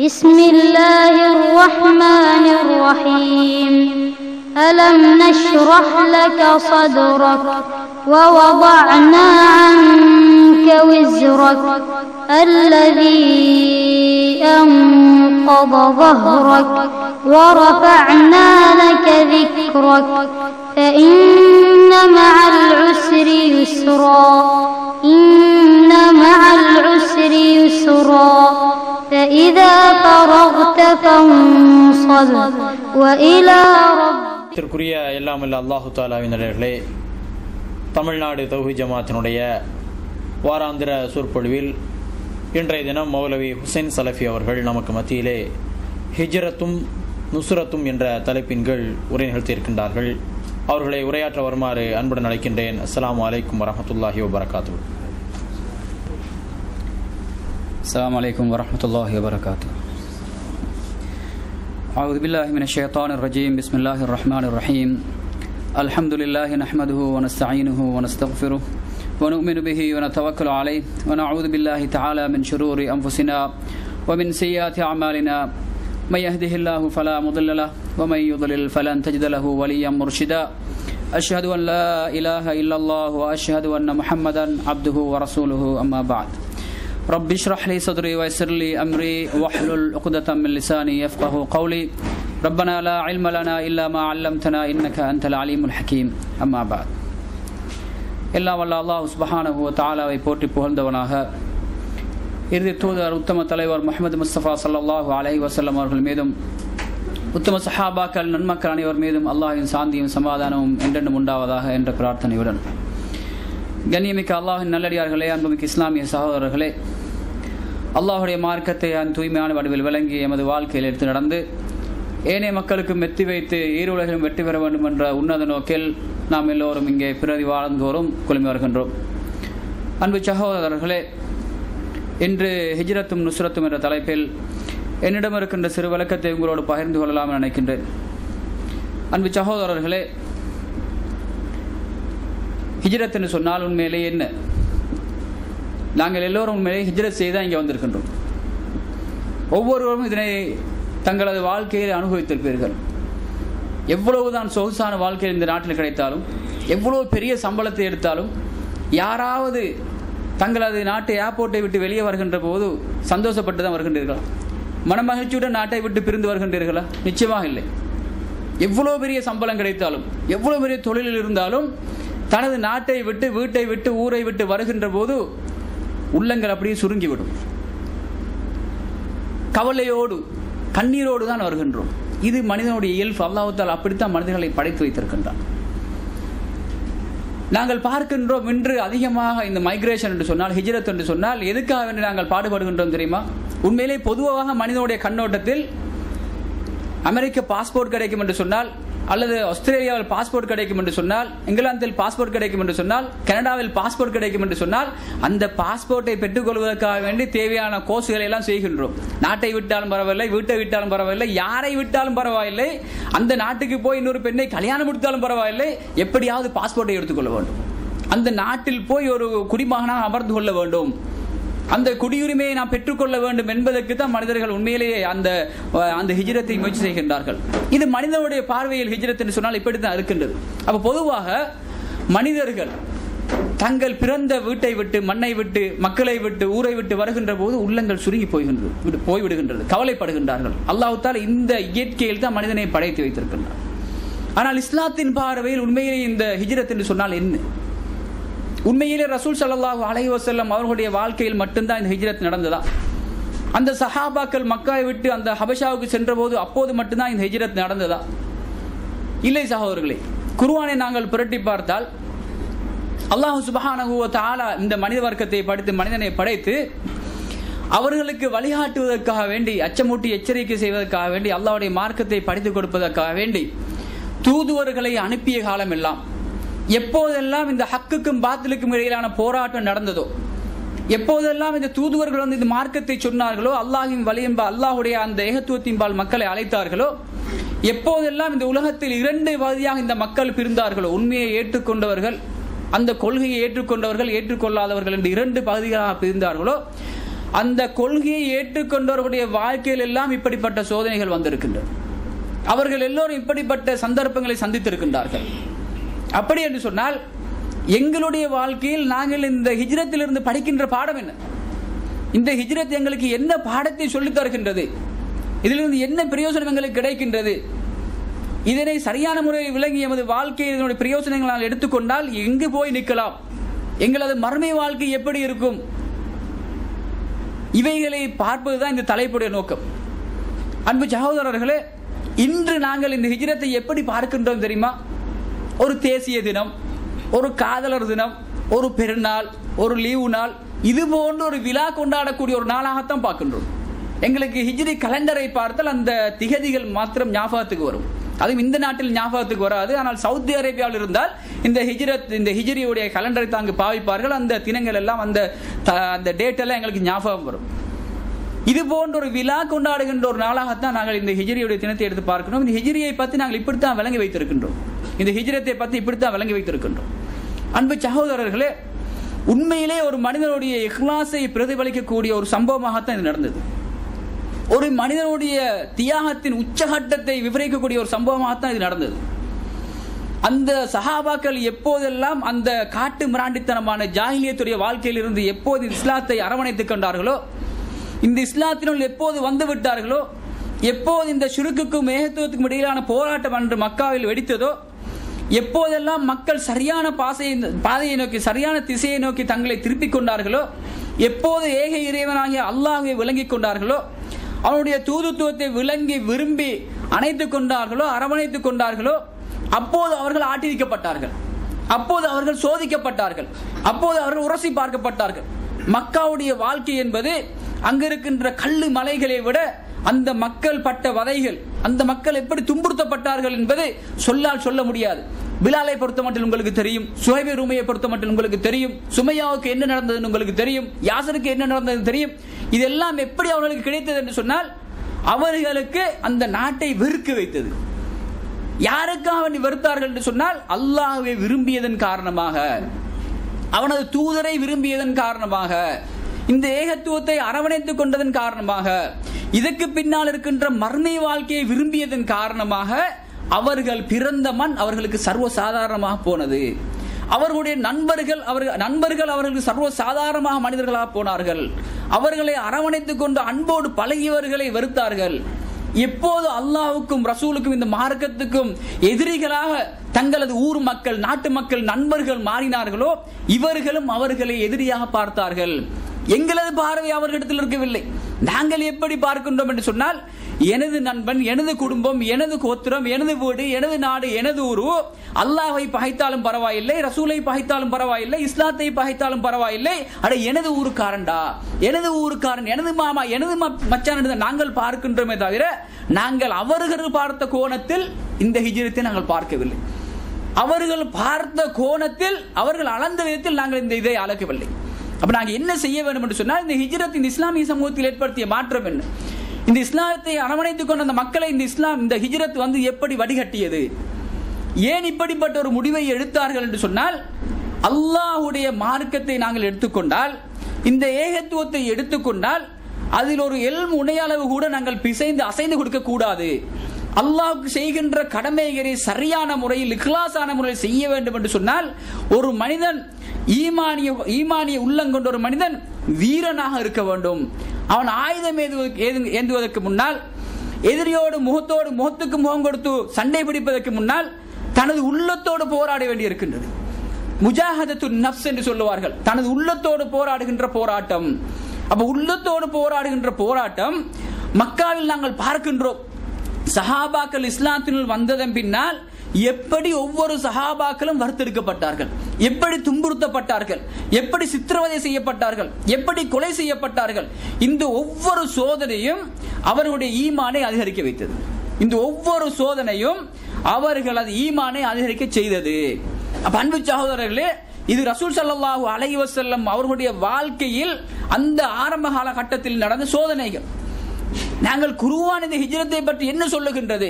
بسم الله الرحمن الرحيم ألم نشرح لك صدرك ووضعنا عنك وزرك الذي أنقض ظهرك ورفعنا لك ذكرك فإن مع العسر يسرا إن مع العسر يسرا فإذا فرغت فانصب وإلى ربك. எல்லாம் அல்ல அல்லாஹு தஆலாவின் நல்லடியார்களே, தமிழ்நாடு தௌஹீத் ஜமாத்தினுடைய வாராந்திர சொற்பொழிவில் இன்றைய தினம் மௌலவி ஹுசைன் சலஃபி அவர்கள் நமக்கு மத்தியிலே ஹிஜ்ரத்தும் நுஸ்ரத்தும் என்ற தலைப்பின் கீழ் உரை நிகழ்த்தியிருக்கின்றார்கள். அவர்களை உரையாற்ற வருமாறு அன்புடன் அழைக்கின்றேன். அஸ்ஸலாமு அலைக்கும் வரஹ்மத்துல்லாஹி வபரகாத்துஹு. அஸ்ஸலாமு அலைக்கும் வரஹ்மத்துல்லாஹி வபரகாத்துஹு. அஊது பில்லாஹி மினஷ் ஷைத்தானிர் ரஜீம். பிஸ்மில்லாஹிர் ரஹ்மானிர் ரஹீம். அல்ஹம்துலில்லாஹி நஹ்மதுஹு வ நஸ்தஈனுஹு வ நஸ்தக்ஃபிருஹு வ நு'மினு பிஹி வ நதவக்கலு அலைஹி வ நஊது பில்லாஹி தஆலா மின் ஷுரூரி அன்ஃபுஸினா வ மின் ஸய்யிஆத்தி அஅமாலினா من يهده الله فلا مضل له ومن يضلل فلن تجد له وليا مرشدا أشهد أن لا إله إلا الله وأشهد أن محمدا عبده ورسوله أما بعد رب اشرح لي صدري ويسر لي أمري واحلل عقدة من لساني يفقهوا قولي ربنا لا علم لنا إلا ما علمتنا إنك أنت العليم الحكيم أما بعد எல்லாம் வல்ல அல்லாஹ் சுப்ஹானஹு வ தஆலாவை போற்றி புகழ்ந்தவனாக இறுதி தூதர் உத்தம தலைவர் முஹம்மது முஸ்தபா ஸல்லல்லாஹு அலைஹி வஸல்லம் அவர்கள் மீதும் உத்தம சஹாபாக்கள் நன்மக்கள் அனைவர் மீதும் அல்லாஹ்வின் சாந்தியும் சமாதானமும் என்றென்றும் உண்டாவதாக என்ற பிரார்த்தனையுடன், கண்ணியமிக்க அல்லாஹ்வின் நல்லடியார்களே, அன்புமிக்க இஸ்லாமிய சகோதரர்களே, அல்லாஹுடைய மார்க்கத்தை தூய்மையான வடிவில் விளங்கி எமது வாழ்க்கையில் எடுத்து நடந்து ஏனைய மக்களுக்கும் வெற்றி வைத்து ஈருலகிலும் வெற்றி பெற வேண்டும் என்ற உன்னத நோக்கில் நாம் எல்லோரும் இங்கே பிரதி வாழ்ந்தோறும் குழுமி வருகின்றோம். அன்பு சகோதரர்களே, இன்று ஹிஜ்ரத்தும் நுஸ்ரத்தும் என்ற தலைப்பில் என்னிடம் இருக்கின்ற சிறு விளக்கத்தை உங்களோடு பகிர்ந்து கொள்ளலாம் என நினைக்கின்றேன். அன்பு சகோதரர்களே, ஹிஜ்ரத் என்று சொன்னால் உண்மையிலேயே என்ன? நாங்கள் எல்லோரும் உண்மையிலே ஹிஜ்ரத் செய்து தான் இங்கே வந்திருக்கின்றோம். ஒவ்வொருவரும் இதனை தங்களது வாழ்க்கையில் அனுபவித்திருப்பீர்கள். எவ்வளவுதான் சொகுசான வாழ்க்கையில் இந்த நாட்டில் கிடைத்தாலும், எவ்வளவு பெரிய சம்பளத்தை எடுத்தாலும், யாராவது தங்களது நாட்டை ஏர்போர்ட்டை விட்டு வெளியே வருகின்ற போது சந்தோஷப்பட்டு தான் வருகின்றீர்களா? மனமகிழ்ச்சியுடன் நாட்டை விட்டு பிரிந்து வருகின்றீர்களா? நிச்சயமாக இல்லை. எவ்வளவு பெரிய சம்பளம் கிடைத்தாலும், எவ்வளவு பெரிய தொழிலில் இருந்தாலும், தனது நாட்டை விட்டு, வீட்டை விட்டு, ஊரை விட்டு வருகின்ற போது உள்ளங்கள் அப்படியே சுருங்கிவிடும். கவலையோடு கண்ணீரோடு தான் வருகின்றோம். இது மனிதனுடைய இயல்பு. அல்லாஹ் தஆலா அப்படித்தான் மனிதர்களை படைத்து வைத்திருக்கின்றான். நாங்கள் பார்க்கின்றோம் இன்று அதிகமாக இந்த மைக்ரேஷன் என்று சொன்னால், ஹிஜ்ரத் என்று சொன்னால் எதுக்காக வேண்டி நாங்கள் பாடுபடுகின்றோம் தெரியுமா? உண்மையிலே பொதுவாக மனிதனுடைய கண்ணோட்டத்தில் அமெரிக்க பாஸ்போர்ட் கிடைக்கும் என்று சொன்னால், அல்லது ஆஸ்திரேலியாவில் பாஸ்போர்ட் கிடைக்கும் என்று சொன்னால், இங்கிலாந்தில் பாஸ்போர்ட் கிடைக்கும் என்று சொன்னால், கனடாவில் பாஸ்போர்ட் கிடைக்கும் என்று சொன்னால், அந்த பாஸ்போர்ட்டை பெற்றுக் கொள்வதற்காக வேண்டி தேவையான கோர்ஸ்களை எல்லாம் செய்கின்றோம். நாட்டை விட்டாலும் பரவாயில்லை, வீட்டை விட்டாலும் பரவாயில்லை, யாரை விட்டாலும் பரவாயில்லை, அந்த நாட்டுக்கு போய் இன்னொரு பெண்ணை கல்யாணம் முடித்தாலும் பரவாயில்லை, எப்படியாவது பாஸ்போர்ட்டை எடுத்துக்கொள்ள வேண்டும். அந்த நாட்டில் போய் ஒரு குடிமகனாக அமர்ந்து கொள்ள வேண்டும், அந்த குடியுரிமையை நாம் பெற்றுக்கொள்ள வேண்டும் என்பதற்கு தான் மனிதர்கள் உண்மையிலேயே அந்த ஹிஜ்ரத்தை முயற்சி செய்கின்றார்கள். இது மனிதனுடைய பார்வையில் ஹிஜ்ரத் என்று சொன்னால் இப்படித்தான் இருக்கின்றது. அப்ப பொதுவாக மனிதர்கள் தங்கள் பிறந்த வீட்டை விட்டு, மண்ணை விட்டு, மக்களை விட்டு, ஊரை விட்டு வருகின்ற போது உள்ளங்கள் சுருங்கி போய்விடுகின்றது, கவலைப்படுகின்றார்கள். அல்லாஹ் தஆலா இந்த இயற்கையில் தான் மனிதனை படைத்து வைத்திருக்கின்றார். ஆனால் இஸ்லாத்தின் பார்வையில் உண்மையிலே இந்த ஹிஜ்ரத் என்று சொன்னால் என்ன? உண்மையிலே ரசூல் ஸல்லல்லாஹு அலைஹி வஸல்லம் அவர்களுடைய வாழ்க்கையில் மட்டும்தான் இந்த ஹிஜ்ரத் நடந்ததா? அந்த சஹாபாக்கள் மக்காவை விட்டு அந்த ஹபஷாவுக்கு சென்ற போது அப்போது மட்டும்தான் இந்த ஹிஜ்ரத் நடந்ததா? இல்லை சகோதரர்களே. குர்ஆனை நாங்கள் புரட்டி பார்த்தால் அல்லாஹ் சுப்ஹானஹு வ தஆலா இந்த மனித வர்க்கத்தை படைத்து, மனிதனை படைத்து அவர்களுக்கு வழிகாட்டுவதற்காக வேண்டி, அச்சமூட்டி எச்சரிக்கை செய்வதற்காக வேண்டி, அல்லாஹ்வுடைய மார்க்கத்தை படித்துக் கொடுப்பதற்காக வேண்டி தூதுவர்களை அனுப்பிய காலம் எல்லாம், எப்போதெல்லாம் இந்த ஹக்குக்கும் பாத்திலுக்கும் இடையிலான போராட்டம் நடந்ததோ, எப்போதெல்லாம் இந்த தூதுவர்கள் வந்து இந்த மார்க்கத்தை சொன்னார்களோ, அல்லாஹ்வின் வழியின்பால், அல்லாஹ்வுடைய அந்த ஏகத்துவத்தின்பால் மக்களை அழைத்தார்களோ, எப்போதெல்லாம் இந்த உலகத்தில் இரண்டு பகுதியாக இந்த மக்கள் பிரிந்தார்களோ, உண்மையை ஏற்றுக்கொண்டவர்கள், அந்த கொள்கையை ஏற்றுக்கொண்டவர்கள், ஏற்றுக்கொள்ளாதவர்கள் என்று இரண்டு பகுதிகளாக பிரிந்தார்களோ, அந்த கொள்கையை ஏற்றுக்கொண்டவர்களுடைய வாழ்க்கையில் எல்லாம் இப்படிப்பட்ட சோதனைகள் வந்திருக்கின்றன. அவர்கள் எல்லோரும் இப்படிப்பட்ட சந்தர்ப்பங்களை சந்தித்திருக்கின்றார்கள். அப்படி என்று சொன்னால் எங்களுடைய வாழ்க்கையில் நாங்கள் இந்த ஹிஜ்ரத்திலிருந்து படிக்கின்ற பாடம் என்ன? இந்த ஹிஜ்ரத் எங்களுக்கு என்ன பாடத்தை சொல்லித் தருகின்றது? இதிலிருந்து என்ன பிரயோஜனம் எங்களுக்கு கிடைக்கின்றது? இதனை சரியான முறையில் விளங்கி எமது வாழ்க்கையில் இதனுடைய பிரயோஜனங்களால் எடுத்துக்கொண்டால் எங்கு போய் நிற்கலாம்? எங்களது மறுமை வாழ்க்கை எப்படி இருக்கும்? இவைகளை பார்ப்பதுதான் இந்த தலைப்புடைய நோக்கம். அன்பு சகோதரர்களே, இன்று நாங்கள் இந்த ஹிஜ்ரத்தை எப்படி பார்க்கின்றோம் தெரியுமா? ஒரு தேசிய தினம், ஒரு காதலர் தினம், ஒரு பெருநாள், ஒரு லீவு நாள், இது போன்ற ஒரு விழா கொண்டாடக்கூடிய ஒரு நாளாகத்தான் பார்க்கின்றோம். எங்களுக்கு ஹிஜ்ரி கலண்டரை பார்த்தால் அந்த திகதிகள் மாத்திரம் ஞாபகத்துக்கு வரும். அதுவும் இந்த நாட்டில் ஞாபகத்துக்கு வராது. ஆனால் சவுதி அரேபியாவில் இருந்தால் இந்த ஹிஜ்ரியுடைய கலண்டரை தாங்க பாவிப்பார்கள். அந்த தினங்கள் எல்லாம் அந்த டேட் எல்லாம் எங்களுக்கு ஞாபகம் வரும். இது போன்ற ஒரு விழா கொண்டாடுகின்ற ஒரு நாளாகத்தான் நாங்கள் இந்த ஹிஜ்ரியுடைய தினத்தை எடுத்து பார்க்கணும். இந்த ஹிஜ்ரியை பற்றி நாங்கள் இப்படித்தான் விளங்கி வைத்திருக்கின்றோம். இந்த ஹிஜ்ரத்தை பற்றி இப்படித்தான் விளங்கி வைத்திருக்கின்றோம். அன்பு சகோதரர்களே, உண்மையிலே ஒரு மனிதனுடைய இஹ்லாஸை பிரதிபலிக்கக்கூடிய ஒரு சம்பவமாகத்தான் இது நடந்தது. ஒரு மனிதனுடைய தியாகத்தின் உச்சகட்டத்தை விவரிக்கக்கூடிய ஒரு சம்பவமாகத்தான் இது நடந்தது. அந்த சஹாபாக்கள் எப்போதெல்லாம் அந்த காட்டு மிராண்டித்தனமான ஜாஹிலியத்துடைய வாழ்க்கையில் இருந்து எப்போது இஸ்லாத்தை அரவணைத்துக் கொண்டார்களோ, இந்த இஸ்லாத்தினுள் எப்போது வந்து விட்டார்களோ, எப்போது இந்த ஷிர்க்குக்கும் ஏகத்துவத்துக்கும் இடையிலான போராட்டம் அன்று மக்காவில் வெடித்ததோ, எப்போதெல்லாம் மக்கள் சரியான பாதையை நோக்கி சரியான திசையை நோக்கி தங்களை திருப்பிக் கொண்டார்களோ, எப்போது ஏக இறைவனாகிய அல்லாஹ்வை விளங்கிக் கொண்டார்களோ, அவனுடைய தூதுத்துவத்தை விளங்கி விரும்பி அணைத்துக் கொண்டார்களோ, அரவணைத்துக் கொண்டார்களோ, அப்போது அவர்கள் ஆட்டிரிக்கப்பட்டார்கள், அப்போது அவர்கள் சோதிக்கப்பட்டார்கள், அப்போது அவர்கள் உரசி பார்க்கப்பட்டார்கள். மக்காவுடைய வாழ்க்கை என்பது அங்கிருக்கின்ற கல்லு மலைகளை விட அந்த மக்கள் பட்ட வதைகள், அந்த மக்கள் எப்படி துன்புறுத்தப்பட்டார்கள் என்பது சொல்லால் சொல்ல முடியாது. பிலாலை பொறுத்த மட்டும் உங்களுக்கு தெரியும், சுஹைபை ரூமையை பொறுத்த மட்டும் உங்களுக்கு தெரியும், சுமையாவுக்கு என்ன நடந்தது உங்களுக்கு தெரியும், யாசருக்கு என்ன நடந்தது தெரியும். இதெல்லாம் எப்படி அவர்களுக்கு கிடைத்தது என்று சொன்னால், அவர்களுக்கு அந்த நாட்டை வெறுக்க வைத்தது. யாருக்காக வெறுத்தார்கள் என்று சொன்னால், அல்லாஹ்வை விரும்பியதன் காரணமாக, அவனது தூதரை விரும்பியதன் காரணமாக, இந்த ஏகத்துவத்தை அரவணைத்துக் கொண்டதன் காரணமாக, இதற்கு பின்னால் இருக்கின்ற மர்மை வாழ்க்கையை விரும்பியதன் காரணமாக அவர்கள் பிறந்த மண் அவர்களுக்கு சர்வசாதாரணமாக போனது. அவர்களுடைய நண்பர்கள் அவர்களுக்கு சர்வசாதாரணமாக மனிதர்களாக போனார்கள். அவர்களை அரவணைத்துக் கொண்டு அன்போடு பழகியவர்களை வெறுத்தார்கள். எப்போது அல்லாஹ்வுக்கும் ரசூலுக்கும் இந்த மார்க்கத்துக்கும் எதிரிகளாக தங்களது ஊர் மக்கள், நாட்டு மக்கள், நண்பர்கள் மாறினார்களோ, இவர்களும் அவர்களை எதிரியாக பார்த்தார்கள். எங்களது பார்வை அவர்களிடத்தில் இருக்கவில்லை. நாங்கள் எப்படி பார்க்கின்றோம் என்று சொன்னால், எனது நண்பன், எனது குடும்பம், எனது கோத்திரம், எனது வீடு, எனது நாடு, எனது ஊரு, அல்லாஹ்வை பகைத்தாலும் பரவாயில்லை, ரசூலை பகைத்தாலும் பரவாயில்லை, இஸ்லாத்தை பகைத்தாலும் பரவாயில்லை, அட எனது ஊருக்காரன்டா, எனது ஊருக்காரன், எனது மாமா, எனது மச்சான் என்று நாங்கள் பார்க்கின்றோமே தவிர, நாங்கள் அவர்கள் பார்த்த கோணத்தில் இந்த ஹிஜ்ரத்தை நாங்கள் பார்க்கவில்லை. அவர்கள் பார்த்த கோணத்தில், அவர்கள் அளந்த விதத்தில் நாங்கள் இந்த இதை அளக்கவில்லை. அப்ப நாங்கள் என்ன செய்ய வேண்டும் என்று சொன்னால், இந்த ஹிஜ்ரத் இந்த இஸ்லாமிய சமூகத்தில் ஏற்படுத்திய மாற்றம் என்ன, இந்த இஸ்லாத்தை அரவணைத்துக் கொண்ட அந்த மக்களை இந்த ஹிஜ்ரத் வந்து எப்படி வடிகட்டியது, ஏன் இப்படிப்பட்ட ஒரு முடிவை எடுத்தார்கள் என்று சொன்னால், அல்லாஹ்வுடைய மார்க்கத்தை நாங்கள் எடுத்துக்கொண்டால், இந்த ஏகத்துவத்தை எடுத்துக்கொண்டால், அதில் ஒரு உடையளவு கூட நாங்கள் பிசைந்து அசைந்து கொடுக்க கூடாது. அல்லாஹ்வுக்கு செய்கின்ற கடமைகளை சரியான முறையில், இக்லாஸான முறையில் செய்ய வேண்டும் என்று சொன்னால், ஒரு மனிதன் ஈமானிய உள்ளங்கொண்ட ஒரு மனிதன் வீரனாக இருக்க வேண்டும். அவன் ஆயுதம் ஏந்துவதற்கு முன்னால், எதிரியோடு முகத்துக்கு முகம் கொடுத்து சண்டை பிடிப்பதற்கு முன்னால், தனது உள்ளத்தோடு போராட வேண்டி இருக்கின்றது. முஜாஹதத்து நஃப்ஸ் என்று சொல்லுவார்கள், தனது உள்ளத்தோடு போராடுகின்ற போராட்டம். அப்ப உள்ளத்தோடு போராடுகின்ற போராட்டம் மக்காவில் நாங்கள் பார்க்கின்றோம். சஹாபாக்கள் இஸ்லாத்தினுள் வந்ததன் பின்னால் எப்படி ஒவ்வொரு சஹாபாக்களும் வறுத்தெடுக்கப்பட்டார்கள், எப்படி துன்புறுத்தப்பட்டார்கள், எப்படி சித்திரவதை செய்யப்பட்டார்கள், எப்படி கொலை செய்யப்பட்டார்கள். இந்த ஒவ்வொரு சோதனையும் அவர்களுடைய ஈமானை அதிகரிக்க வைத்தது. இந்த ஒவ்வொரு சோதனையும் அவர்களது ஈமானை அதிகரிக்க செய்தது. அப்ப அன்பு சகோதரர்களே, இது ரசூல் ஸல்லல்லாஹு அலைஹி வஸல்லம் அவர்களுடைய வாழ்க்கையில் அந்த ஆரம்ப காலகட்டத்தில் நடந்த சோதனைகள். நாங்கள் குர்ஆன் இந்த ஹிஜ்ரத்தை பற்றி என்ன சொல்லுகின்றது,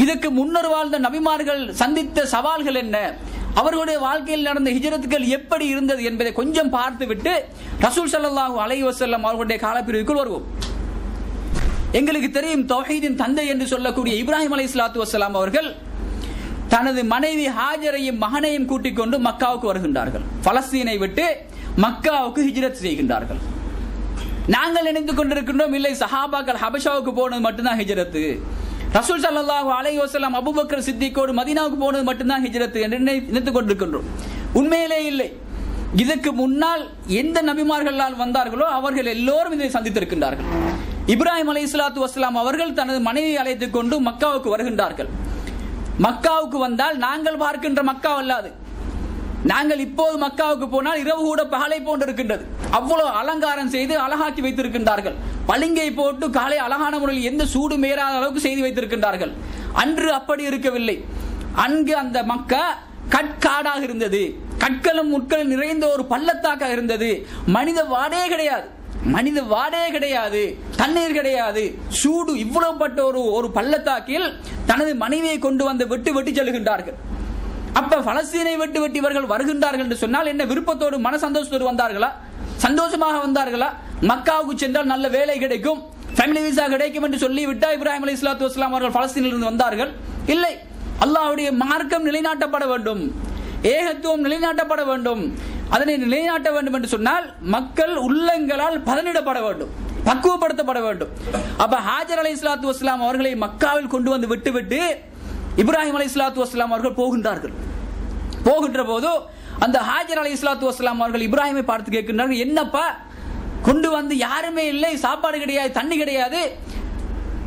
இதற்கு முன்னர் வாழ்ந்த நபிமார்கள் சந்தித்த சவால்கள் என்ன, அவர்களுடைய வாழ்க்கையில் நடந்த ஹிஜ்ரத்துகள் எப்படி இருந்தது என்பதை கொஞ்சம் பார்த்துவிட்டு ரசூல் ஸல்லல்லாஹு அலைஹி வஸல்லம் அவர்களுடைய காலப்பிரிவுக்குள் வருவோம். எங்களுக்கு தெரியும், தௌஹீதின் தந்தை என்று சொல்லக்கூடிய இப்ராஹிம் அலைஹிஸ்ஸலாத்து வஸ்ஸலாம் அவர்கள் தனது மனைவி ஹாஜரையும் மகனையும் கூட்டிக் கொண்டு மக்காவுக்கு வருகின்றார்கள். பலஸ்தீனை விட்டு மக்காவுக்கு ஹிஜ்ரத் செய்கின்றார்கள். நாங்கள் நினைத்துக் கொண்டிருக்கின்றோம், இல்லை சஹாபாக்கள் ஹபஷாவுக்கு போனது மட்டும்தான் ஹிஜ்ரத்து, ரசூல் ஸல்லல்லாஹு அலைஹி வஸல்லம் அபூபக்கர் சித்திக்கோடு மதீனாவுக்கு போனது மட்டும்தான் ஹிஜ்ரத் என்று நினைத்துக் கொண்டிருக்கின்றோம். உண்மையிலே இல்லை. இதற்கு முன்னால் எந்த நபிமார்களால் வந்தார்களோ அவர்கள் எல்லோரும் இதை சந்தித்திருக்கின்றார்கள். இப்ராஹிம் அலைஹிஸ்ஸலாத்து வஸ்ஸலாம் அவர்கள் தனது மனைவியை அழைத்துக் கொண்டு மக்காவுக்கு வருகின்றார்கள். மக்காவுக்கு வந்தால் நாங்கள் பார்க்கின்ற மக்கா அல்லாது. நாங்கள் இப்போது மக்காவுக்கு போனால் இரவு கூட பகலை போன்று இருக்கின்றது. அவ்வளவு அலங்காரம் செய்து அழகாக்கி வைத்திருக்கின்றார்கள். பளிங்கை போட்டு காலை அழகான முறையில் எந்த சூடு மேறாத அளவுக்கு செய்து வைத்திருக்கின்றார்கள். அன்று அப்படி இருக்கவில்லை. அங்கு அந்த மக்கா கட்காடாக இருந்தது. கற்களும் முட்களும் நிறைந்த ஒரு பள்ளத்தாக்காக இருந்தது. மனித வாடே கிடையாது, மனித வாடே கிடையாது, தண்ணீர் கிடையாது, சூடு. இவ்வளவு பட்ட ஒரு பள்ளத்தாக்கில் தனது மனைவியை கொண்டு வந்து வெட்டி வெட்டி செல்கின்றார்கள். அப்ப பலஸ்தீனை வெட்டி வெட்டி இவர்கள் வருகின்றார்கள் என்று சொன்னால் என்ன விருப்பத்தோடு மன சந்தோஷத்தோடு வந்தார்களா? சந்தோஷமாக வந்தார்களா? மக்காவுக்கு சென்றால் நல்ல வேலை கிடைக்கும், ஃபேமிலி விசா கிடைக்கும் என்று சொல்லி விட்டா இப்ராஹிம் அலைஹிஸ்ஸலாத்து வஸ்ஸலாம் அவர்கள் பலஸ்தீனில் இருந்து வந்தார்கள்? இல்லை. அல்லாஹ்வுடைய மார்க்கம் நிலைநாட்டப்பட வேண்டும், ஏகத்துவம் நிலைநாட்டப்பட வேண்டும். அதனை நிலைநாட்ட வேண்டும் என்று சொன்னால் மக்கள் உள்ளங்களால் பதனிடப்பட வேண்டும், பக்குவப்படுத்தப்பட வேண்டும். அப்ப ஹாஜர் அலைஹிஸ்ஸலாத்து வஸ்ஸலாம் அவர்களை மக்காவில் கொண்டு வந்து விட்டுவிட்டு இப்ராஹிம் அலைஹிஸ்ஸலாத்து வஸ்ஸலாம் அவர்கள் போகின்றார்கள். போகின்ற போது அந்த ஹாஜர் அலைஹிஸ்ஸலாத்து வஸ்ஸலாம் அவர்கள் இப்ராஹிமை பார்த்து கேட்கின்றார்கள், என்னப்பா கொண்டு வந்து யாருமே இல்லை, சாப்பாடு கிடையாது, தண்ணி கிடையாது,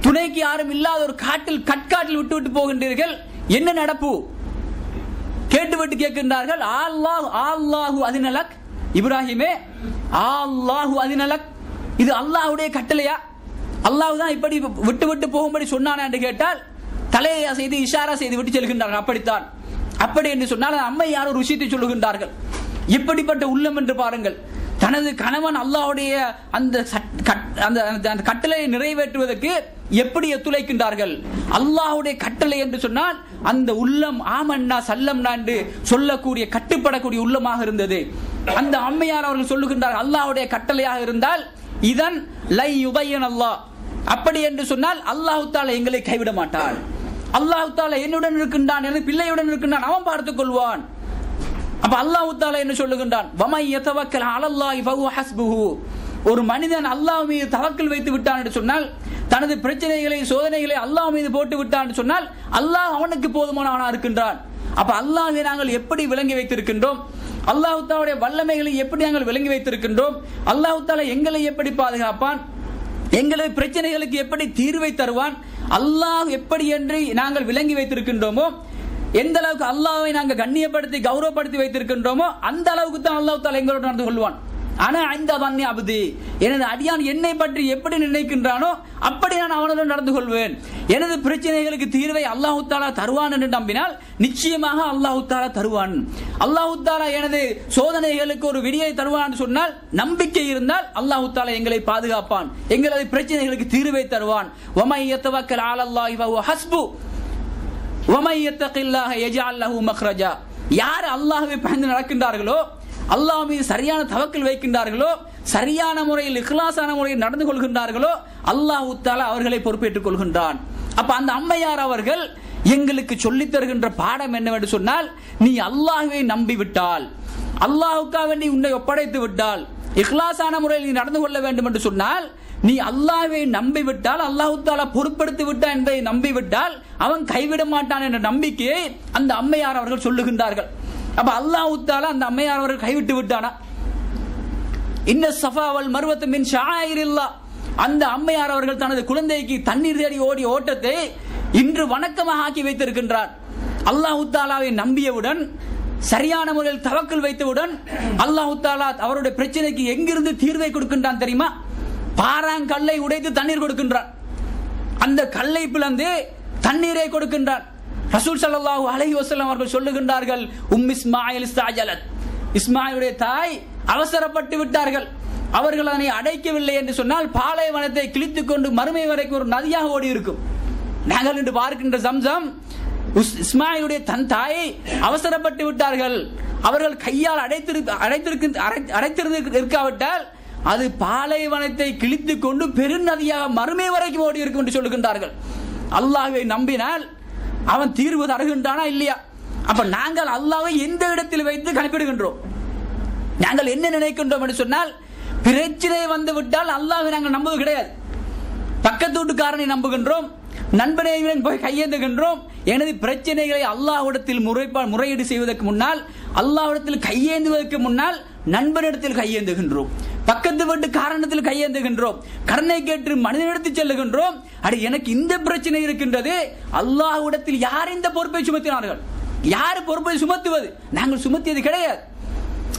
துணைக்கு யாரும் இல்லாத ஒரு காட்டில் கட்காட்டில் விட்டு விட்டு போகின்றீர்கள், என்ன நடப்பு கேட்டுவிட்டு கேட்கின்றார்கள். அல்லாஹு அதினலக், இப்ராஹிமே அல்லாஹு அதினலக், இது அல்லாஹ்வுடைய கட்டளையா? அல்லாஹ் தான் இப்படி விட்டு விட்டு போகும்படி சொன்னானே என்று கேட்டால் தலையை செய்து இஷாரா செய்து விட்டு செல்கின்றார்கள். அப்படித்தான். அப்படி என்று சொன்னால் அம்மை யாரோ ஒரு விஷயத்தை சொல்லுகின்றார்கள். இப்படிப்பட்ட உள்ளம் என்று பாருங்கள். தனது கணவன் அல்லாஹ்வுடைய அந்த கட்டளையை நிறைவேற்றுவதற்கு எப்படி ஒத்துழைக்கின்றார்கள். அல்லாஹ்வுடைய கட்டளை என்று சொன்னால் அந்த உள்ளம் ஆமன்னா சல்லம்னா என்று சொல்லக்கூடிய கட்டுப்படக்கூடிய உள்ளமாக இருந்தது. அந்த அம்மையார் அவர்கள் சொல்லுகின்றார்கள், அல்லாஹ்வுடைய கட்டளையாக இருந்தால் இதன் லை யுபையன் அல்லாஹ், அப்படி என்று சொன்னால் அல்லாஹ் தஆலா எங்களை கைவிட மாட்டான். அல்லாஹ் தஆலா என்னுடன் இருக்கின்றான், எனது பிள்ளையுடன் இருக்கின்றான், அவன் பார்த்துக் கொள்வான். அப்ப அல்லாஹ் தஆலா என்ன சொல்லுகின்றான், வமை யதவக்கல் அலல்லாஹி ஃபஹுவ ஹஸ்புஹு. ஒரு மனிதன் அல்லாஹ் மீது தவக்கல் வைத்து விட்டான் என்று சொன்னால், தனது பிரச்சனைகளை சோதனைகளை அல்லாஹ் மீது போட்டு விட்டான் என்று சொன்னால் அல்லாஹ் அவனுக்கு போதுமானவனாக இருக்கின்றான். அப்ப அல்லாஹ்வை நாங்கள் எப்படி விளங்கி வைத்திருக்கின்றோம், அல்லாஹ் தஆலாவுடைய வல்லமைகளை எப்படி நாங்கள் விளங்கி வைத்திருக்கின்றோம், அல்லாஹ் தஆலா எங்களை எப்படி பாதுகாப்பான், எங்களது பிரச்சனைகளுக்கு எப்படி தீர்வை தருவான், அல்லாஹ் எப்படி என்று நாங்கள் விளங்கி வைத்திருக்கின்றோமோ, எந்த அளவுக்கு அல்லாஹ்வை நாங்கள் கண்ணியப்படுத்தி கௌரவப்படுத்தி வைத்திருக்கின்றோமோ அந்த அளவுக்கு தான் அல்லாஹ் தஆலா எங்களோடு நடந்து கொள்வான். ஆனா இந்த தன்னி அபதி, எனது அடியான் என்னை பற்றி எப்படி நினைக்கின்றானோ அப்படி நான் அவனுடன் நடந்து கொள்வேன். எனது பிரச்சனைகளுக்கு தீர்வை அல்லாஹ் தஆலா தருவான் என்று நம்பினால் நிச்சயமாக அல்லாஹ் தஆலா தருவான். அல்லாஹ் தஆலா எனது சோதனைகளுக்கு ஒரு விடியை தருவான் என்று சொன்னால் நம்பிக்கை இருந்தால் அல்லாஹ் தஆலா எங்களை பாதுகாப்பான், எங்களது பிரச்சனைகளுக்கு தீர்வை தருவான். வமை யதவக்கல் அலல்லாஹி ஃபஹுவ ஹஸ்பு வமை யத்தகில்லாஹ யஜஅல் லஹு மக்ரஜா. யார் அல்லாஹ்வை பயந்து நடக்கின்றார்களோ, அல்லாஹ் மீது சரியான தவக்கல் வைக்கின்றார்களோ, சரியான முறையில் இக்லாஸான முறையில் நடந்து கொள்கின்றார்களோ அல்லாஹ் தஆலா அவர்களை பொறுப்பேற்றுக் கொள்கின்றான். அப்ப அந்த அம்மையார் அவர்கள் எங்களுக்கு சொல்லித் தருகின்ற பாடம் என்னவென்று சொன்னால், நீ அல்லாஹ்வை நம்பி விட்டால், அல்லாஹ்வுக்காக வேண்டி உன்னை ஒப்படைத்து விட்டால், இக்லாஸான முறையில் நீ நடந்து கொள்ள வேண்டும் என்று சொன்னால், நீ அல்லாஹ்வை நம்பிவிட்டால், அல்லாஹ் தஆலா பொறுப்படுத்தி விட்டான் என்பதை நம்பிவிட்டால் அவன் கைவிட மாட்டான் என்ற நம்பிக்கையை அந்த அம்மையார் அவர்கள் சொல்லுகின்றார்கள். அப்ப அல்லாஹ் தஆலா அந்த அம்மையார் அவர்கள் கைவிட்டு விட்டானா? இன்ன ஸஃபா வல் மர்வத மின் ஷஆயிரில்லாஹ். அந்த அம்மையார் அவர்கள் தனது குழந்தைக்கு தண்ணீர் தேடி ஓடிய ஓட்டத்தை இன்று வணக்கமாக ஆக்கி வைத்திருக்கின்றார். அல்லாஹ் தஆலாவை நம்பியவுடன், சரியான முறையில் தவக்கல் வைத்தவுடன் அல்லாஹ் தஆலா அவருடைய பிரச்சனைக்கு எங்கிருந்து தீர்வை கொடுக்கின்றான் தெரியுமா? பாறாங்கல்லை உடைத்து தண்ணீர் கொடுக்கின்றான். அந்த கல்லை பிளந்து தண்ணீரை கொடுக்கின்றான். ரசூல் ஸல்லல்லாஹு அலைஹி வஸல்லம் அவர்கள் சொல்லுகின்றார்கள், இஸ்மாயில் இஸ்தாஜலத், இஸ்மாயிலுடைய தாய் அவசரப்பட்டு விட்டார்கள், அவர்கள் அதனை அடைக்கவில்லை என்று சொன்னால் பாலைவனத்தை கிழித்துக் கொண்டு மறுமை வரைக்கும் ஒரு நதியாக ஓடி இருக்கும். நாங்கள் இன்று பார்க்கின்ற ஜம்சம் இஸ்மாயிலுடைய தன் தாயை அவசரப்பட்டு விட்டார்கள். அவர்கள் கையால் அடைத்திருக்காவிட்டால் அது பாலைவனத்தை கிழித்து கொண்டு பெருநதியாக மறுமை வரைக்கும் ஓடி இருக்கும் என்று சொல்லுகின்றார்கள். அல்லாஹ்வை நம்பினால் அவன் தீர்வு தருகின்றானா இல்லையா? அப்ப நாங்கள் அல்லாஹ்வை எந்த இடத்தில் வைத்து கணிப்பிடுகின்றோம்? நாங்கள் என்ன நினைக்கின்றோம் என்று சொன்னால், பிரச்சனை வந்து விட்டால் அல்லாஹ்வை நாங்கள் நம்புவது கிடையாது. பக்கத்து வீட்டுக்காரனை நம்புகின்றோம், நண்பனை போய் கையேந்துகின்றோம். எனது பிரச்சனைகளை அல்லாஹ்விடத்தில் முறையீடு செய்வதற்கு முன்னால், அல்லாஹ்விடத்தில் கையேந்துவதற்கு முன்னால் நண்பனிடத்தில் கையேந்துகின்றோம், பக்கத்து வீட்டு காரணத்தில் கையேந்துகின்றோம், கருணை கேட்டு மனிதனிடத்தில் செல்லுகின்றோம். அடி எனக்கு இந்த பிரச்சனை இருக்கின்றது, அல்லாஹ்விடத்தில் யார் இந்த பொறுப்பை சுமத்தினார்கள்? யார் பொறுப்பை சுமத்துவது? நாங்கள் சுமத்தியது கிடையாது.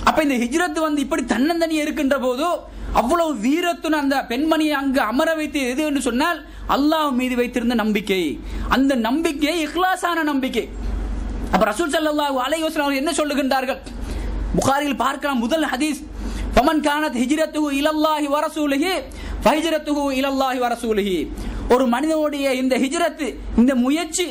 அப்ப இந்த ஹிஜ்ரத் வந்து இப்படி தன்னந்தனியே இருக்கின்ற போது அவ்வளவு வீரத்துடன் அந்த பெண்மணியை அங்கு அமர வைத்து எது என்று சொன்னால் அல்லாஹ் மீது வைத்திருந்த நம்பிக்கை. அந்த நம்பிக்கை இக்லாஸான நம்பிக்கை. அப்ப ரசூல் ஸல்லல்லாஹு அலைஹி வஸல்லம் என்ன சொல்லுகின்றார்கள்? புகாரியில் பார்க்கலாம் முதல் ஹதீஸ், ஃபமன் கானத் ஹிஜ்ரத்துஹு இலல்லாஹி வ ரசூலிஹி ஃபஹிஜ்ரத்துஹு இலல்லாஹி வ ரசூலிஹி. ஒரு மனிதனுடைய இந்த ஹிஜ்ரத், இந்த முயற்சி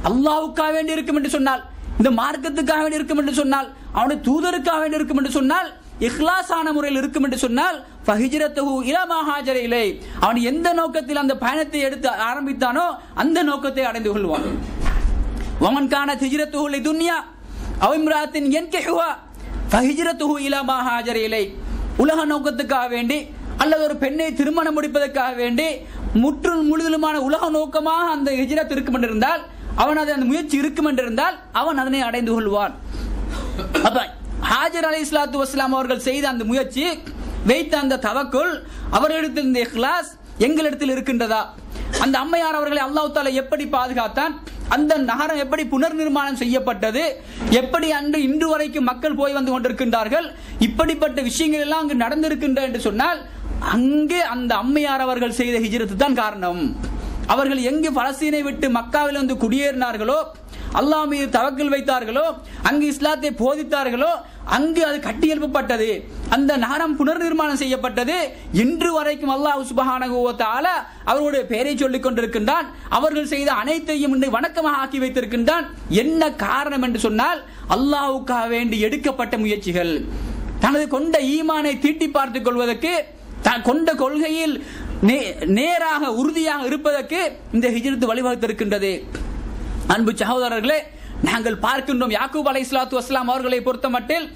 அல்லாஹ்வுக்காக வேண்டி இருக்கும் என்று சொன்னால், இந்த மார்க்கத்துக்காக வேண்டி இருக்கும் என்று சொன்னால், அவனுடைய தூதருக்காக வேண்டி இருக்கும் என்று சொன்னால், இக்லாஸான முறையில் இருக்கும் என்று சொன்னால், ஃபஹிஜ்ரத்துஹு இலா மா ஹாஜர இலை, அவன் எந்த நோக்கத்தில் அந்த பயணத்தை எடுத்து ஆரம்பித்தானோ அந்த நோக்கத்தை அடைந்து கொள்வான். வமன் கானத் ஹிஜ்ரத்துஹு லிதுன்யா அவ் இம்ராத்தின் யன்கிஹுஹா ஃபஹிஜ்ரத்துஹு இலா மா ஹாஜர இலை. உலக நோக்கத்துக்காக வேண்டி அல்லது ஒரு பெண்ணை திருமணம் முடிப்பதற்காக வேண்டி முற்றும் முழுதுமான உலக நோக்கமாக அந்த ஹிஜ்ரத் இருக்கும் என்றிருந்தால், அவன் அது அந்த முயற்சி இருக்கும் என்றிருந்தால் அவன் அதனை அடைந்து கொள்வான். அப்ப ஹாஜர் அலைஹிஸ்ஸலாத்து வஸ்ஸலாம் அவர்கள் செய்த அந்த முயற்சி, வைத்த அந்த தவக்குல், அவர்களிடத்தில் இந்த இக்லாஸ் எங்களிடத்தில் இருக்கின்றதா? அந்த அம்மையார் அவர்களை அல்லாஹ் தஆலா எப்படி பாதுகாத்தான்? அந்த நகரம் எப்படி புனர் நிர்மாணம் செய்யப்பட்டது? எப்படி அன்று இன்று வரைக்கும் மக்கள் போய் வந்து கொண்டிருக்கின்றார்கள்? இப்படிப்பட்ட விஷயங்கள் எல்லாம் அங்கு நடந்திருக்கின்றன என்று சொன்னால், அங்கே அந்த அம்மையார் அவர்கள் செய்த ஹிஜ்ரத் தான் காரணம். அவர்கள் எங்கு பலஸ்தீனை விட்டு மக்காவில் வந்து குடியேறினார்களோ, அல்லாஹ் மீது தவக்கல் வைத்தார்களோ, அங்கு இஸ்லாத்தை போதித்தார்களோ, அங்கு அது கட்டி எழுப்பப்பட்டது, அந்த நகரம் புனர் நிர்மாணம் செய்யப்பட்டது. இன்று வரைக்கும் அல்லாஹ் சுப்ஹானஹு வ தஆலா அவருடைய பெயரை சொல்லிக் கொண்டிருக்கின்றான். அவர்கள் செய்த அனைத்தையும் இன்று வணக்கமாக ஆக்கி வைத்திருக்கின்றான். என்ன காரணம் என்று சொன்னால், அல்லாஹ்வுக்காக வேண்டி எடுக்கப்பட்ட முயற்சிகள். தனது கொண்ட ஈமானை தீட்டி பார்த்துக் கொள்வதற்கு, தான் கொண்ட கொள்கையில் நேராக உறுதியாக இருப்பதற்கு இந்த ஹிஜ்ரத் வழிவகுத்திருக்கின்றது. அன்பு சகோதரர்களே, நாங்கள் பார்க்கின்றோம் யாக்கூப் அலைஹிஸ்ஸலாத்து வஸ்ஸலாம் அவர்களை பொறுத்தமட்டில்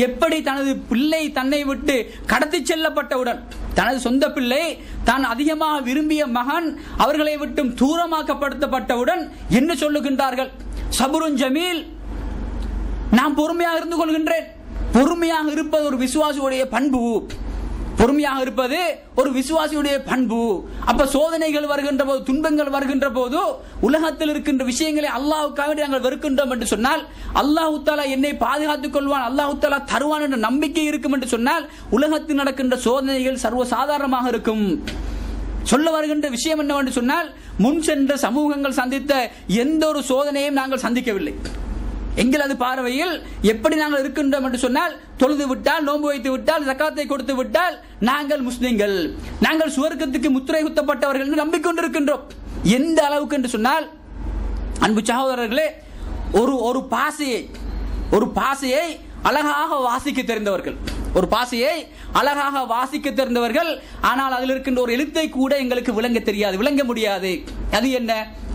எப்படி தனது பிள்ளை தன்னை விட்டு கடத்தி செல்லப்பட்டவுடன், தனது சொந்த பிள்ளை, தான் அதிகமாக விரும்பிய மகன் அவர்களை விட்டும் தூரமாக்கப்படுத்தப்பட்டவுடன் என்ன சொல்லுகின்றார்கள்? சபுருன் ஜமீல், நான் பொறுமையாக இருந்து கொள்கின்றேன். பொறுமையாக இருப்பது ஒரு விசுவாசியுடைய பண்பு. பொறுமையாக இருப்பது ஒரு விசுவாசியுடைய பண்பு. அப்ப சோதனைகள் வருகின்ற போது, துன்பங்கள் வருகின்ற போது, உலகத்தில் இருக்கின்ற விஷயங்களை அல்லாஹ்வுக்காக நாங்கள் வெறுக்கின்றோம் என்று சொன்னால், அல்லாஹ் தஆலா என்னை பாதுகாத்துக் கொள்வான், அல்லாஹ் தஆலா தருவான் என்ற நம்பிக்கை இருக்கும் என்று சொன்னால், உலகத்தில் நடக்கின்ற சோதனைகள் சர்வ சாதாரணமாக இருக்கும். சொல்ல வருகின்ற விஷயம் என்னவென்று சொன்னால், முன் சென்ற சமூகங்கள் சந்தித்த எந்த ஒரு சோதனையும் நாங்கள் சந்திக்கவில்லை. எங்களது பார்வையில் எப்படி நாங்கள் இருக்கின்றோம் என்று சொன்னால், தொழுது விட்டால், நோன்பு வைத்து விட்டால், ஜக்காத்தை கொடுத்து விட்டால் நாங்கள் முஸ்லிம்கள், நாங்கள் சுவர்க்கத்துக்கு முத்திரை குத்தப்பட்டவர்கள் என்று நம்பிக்கொண்டிருக்கின்றோம். எந்த அளவுக்கு என்று சொன்னால், அன்பு சகோதரர்களே, ஒரு பாசையை அழகாக வாசிக்க தெரிந்தவர்கள், ஒரு பாசையை அழகாக வாசிக்க தெரிந்தவர்கள், ஆனால் அதில் இருக்கின்ற ஒரு எழுத்தை கூட எங்களுக்கு விளங்க முடியாது. அது என்ன?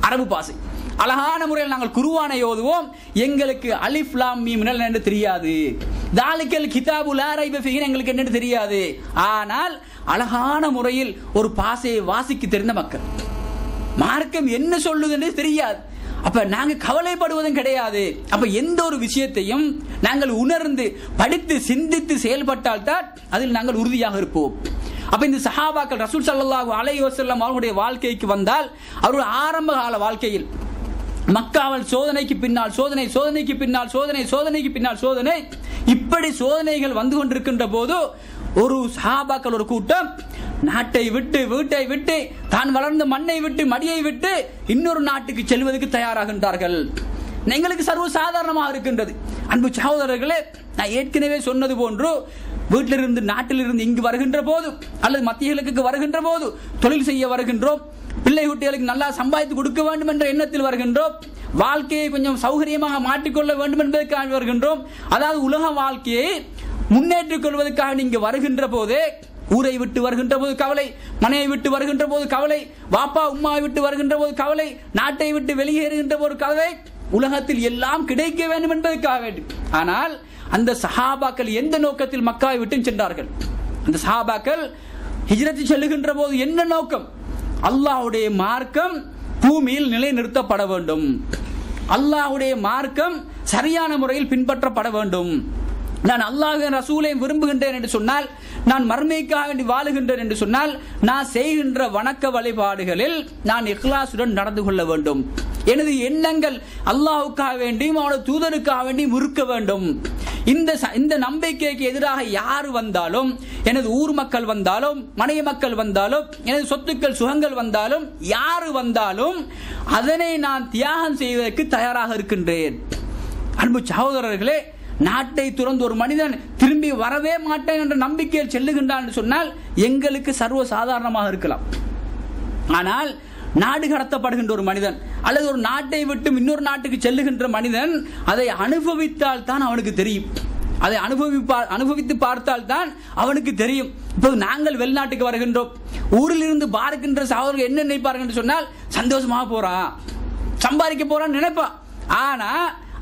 அரபு பாசை. அழகான முறையில் நாங்கள் குர்ஆனை ஓதுவோம், எங்களுக்கு அலிஃப் லாம் மீம் என்று தெரியாது, தாலிகல் கிதாபு லா ரைப ஃபீஹி எங்களுக்கு என்னன்னு தெரியாது. ஆனால் அழகான முறையில் ஒரு பாசையை வாசிக்க தெரிந்த மக்கள், மார்க்கம் என்ன சொல்லுது என்று தெரியாது. அப்ப நாங்க கவலைப்படுவதும் கிடையாது. அப்ப எந்த ஒரு விஷயத்தையும் நாங்கள் உணர்ந்து படித்து சிந்தித்து செயல்பட்டால் தான் அதில் நாங்கள் உறுதியாக இருப்போம். அப்ப இந்த சஹாபாக்கள் ரசூல் ஸல்லல்லாஹு அலைஹி வஸல்லம் அவர்களுடைய வாழ்க்கைக்கு வந்தால், அவருடைய ஆரம்ப கால வாழ்க்கையில் மக்காவில் சோதனைக்கு பின்னால் சோதனை, சோதனைக்கு பின்னால் சோதனை, சோதனைக்கு பின்னால் சோதனை, இப்படி சோதனைகள் வந்து கொண்டிருக்கின்ற போது ஒரு சஹாபாக்கள் ஒரு கூட்டம் நாட்டை விட்டு, வீட்டை விட்டு, தான் வளர்ந்த மண்ணை விட்டு, மடியை விட்டு இன்னொரு நாட்டுக்கு செல்வதற்கு தயாராகின்றார்கள். எங்களுக்கு சர்வ சாதாரணமாக இருக்கின்றது. அன்பு சகோதரர்களே, நான் ஏற்கனவே சொன்னது போன்று வீட்டிலிருந்து, நாட்டிலிருந்து இங்கு வருகின்ற போது அல்லது மத்திய கிழக்குக்கு வருகின்ற போது தொழில் செய்ய வருகின்றோம், பிள்ளை குட்டிகளுக்கு நல்லா சம்பாதித்து கொடுக்க வேண்டும் என்ற எண்ணத்தில் வருகின்றோம், வாழ்க்கையை கொஞ்சம் சௌகரியமாக மாற்றிக்கொள்ள வேண்டும் என்பதற்காக வருகின்றோம். அதாவது உலக வாழ்க்கையை முன்னேற்றிக் கொள்வதற்காக நீங்க வருகின்ற போதே, ஊரை விட்டு வருகின்ற போது கவலை, மனையை விட்டு வருகின்ற போது கவலை, வாப்பா உம்மாவை விட்டு வருகின்ற போது கவலை, நாட்டை விட்டு வெளியேறுகின்ற போது கவலை, உலகத்தில் எல்லாம் கிடைக்க வேண்டும் என்பதற்காக வேண்டும். ஆனால் அந்த சஹாபாக்கள் எந்த நோக்கத்தில் மக்காவை விட்டு சென்றார்கள்? அந்த சஹாபாக்கள் ஹிஜ்ரத் செல்லுகின்ற போது என்ன நோக்கம்? அல்லாஹ்வுடைய மார்க்கம் பூமியில் நிலைநிறுத்தப்பட வேண்டும், அல்லாஹ்வுடைய மார்க்கம் சரியான முறையில் பின்பற்றப்பட வேண்டும். நான் அல்லாஹ்வின் ரசூலை விரும்புகின்றேன் என்று சொன்னால், நான் மர்மைக்காக வேண்டி வாழுகின்றேன் என்று சொன்னால், நான் செய்கின்ற வணக்க வழிபாடுகளில் நான் இக்லாசுடன் நடந்து கொள்ள வேண்டும். எனது எண்ணங்கள் அல்லாஹ்வுக்காக வேண்டியும் அவனது தூதருக்காக வேண்டியும் இருக்க வேண்டும். இந்த நம்பிக்கைக்கு எதிராக யார் வந்தாலும், எனது ஊர் மக்கள் வந்தாலும், மனைவி மக்கள் வந்தாலும், எனது சொத்துக்கள் சுகங்கள் வந்தாலும், யாரு வந்தாலும் அதனை நான் தியாகம் செய்வதற்கு தயாராக இருக்கின்றேன். அன்பு சகோதரர்களே, நாட்டை துறந்து ஒரு மனிதன் திரும்பி வரவே மாட்டேன் என்ற நம்பிக்கையில் செல்லுகின்றான் என்று சொன்னால் எங்களுக்கு சர்வ சாதாரணமாக இருக்கலாம். ஆனால் நாடு கடத்தப்படுகின்ற ஒரு மனிதன் அல்லது ஒரு நாட்டை விட்டு இன்னொரு நாட்டுக்கு செல்லுகின்ற மனிதன் அதை அனுபவித்தால் தான் அவனுக்கு தெரியும். அதை அனுபவித்து பார்த்தால் தான் அவனுக்கு தெரியும். இப்போது நாங்கள் வெளிநாட்டுக்கு வருகின்றோம், ஊரில் இருந்து பார்க்கின்ற சகோதரர்கள் என்ன நினைப்பார்கள் என்று சொன்னால், சந்தோஷமாக போறான், சம்பாதிக்க போறான்னு நினைப்பான். ஆனா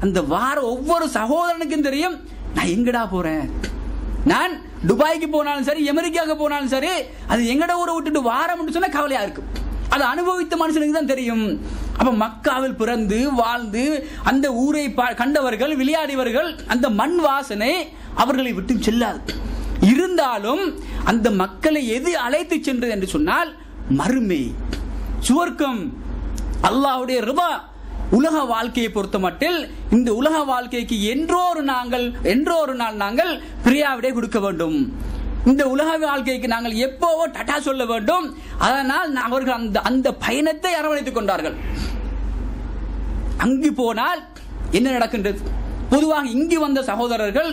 அந்த வார ஒவ்வொரு சகோதரனுக்கும் தெரியும், நான் எங்கடா போறேன். நான் துபாய்க்கு போனாலும் சரி, அமெரிக்காவுக்கு போனாலும் சரி, அது எங்கட ஊரை விட்டுட்டு வாரம் சொன்னா கவலையா இருக்கும். அது அனுபவித்த மனுஷனுக்கு தான் தெரியும். அப்ப மக்காவில் பிறந்து வாழ்ந்து அந்த ஊரை கண்டவர்கள், விளையாடியவர்கள், அந்த மண் வாசனை அவர்களை விட்டு செல்லாது. இருந்தாலும் அந்த மக்களை எது அழைத்து சென்றது என்று சொன்னால், மறுமை, சுவர்க்கம், அல்லாஹ்வுடைய ரிதா. உலக வாழ்க்கையை பொறுத்த மட்டில் இந்த உலக வாழ்க்கைக்கு என்றோ ஒரு நாள் நாங்கள் பிரியாவிடை கொடுக்க வேண்டும். இந்த உலக வாழ்க்கைக்கு நாங்கள் எப்போவோ டட்டா சொல்ல வேண்டும். அதனால் அவர்கள் அந்த பயணத்தை அரவணைத்துக் கொண்டார்கள். அங்கு போனால் என்ன நடக்கின்றது? பொதுவாக இங்கு வந்த சகோதரர்கள்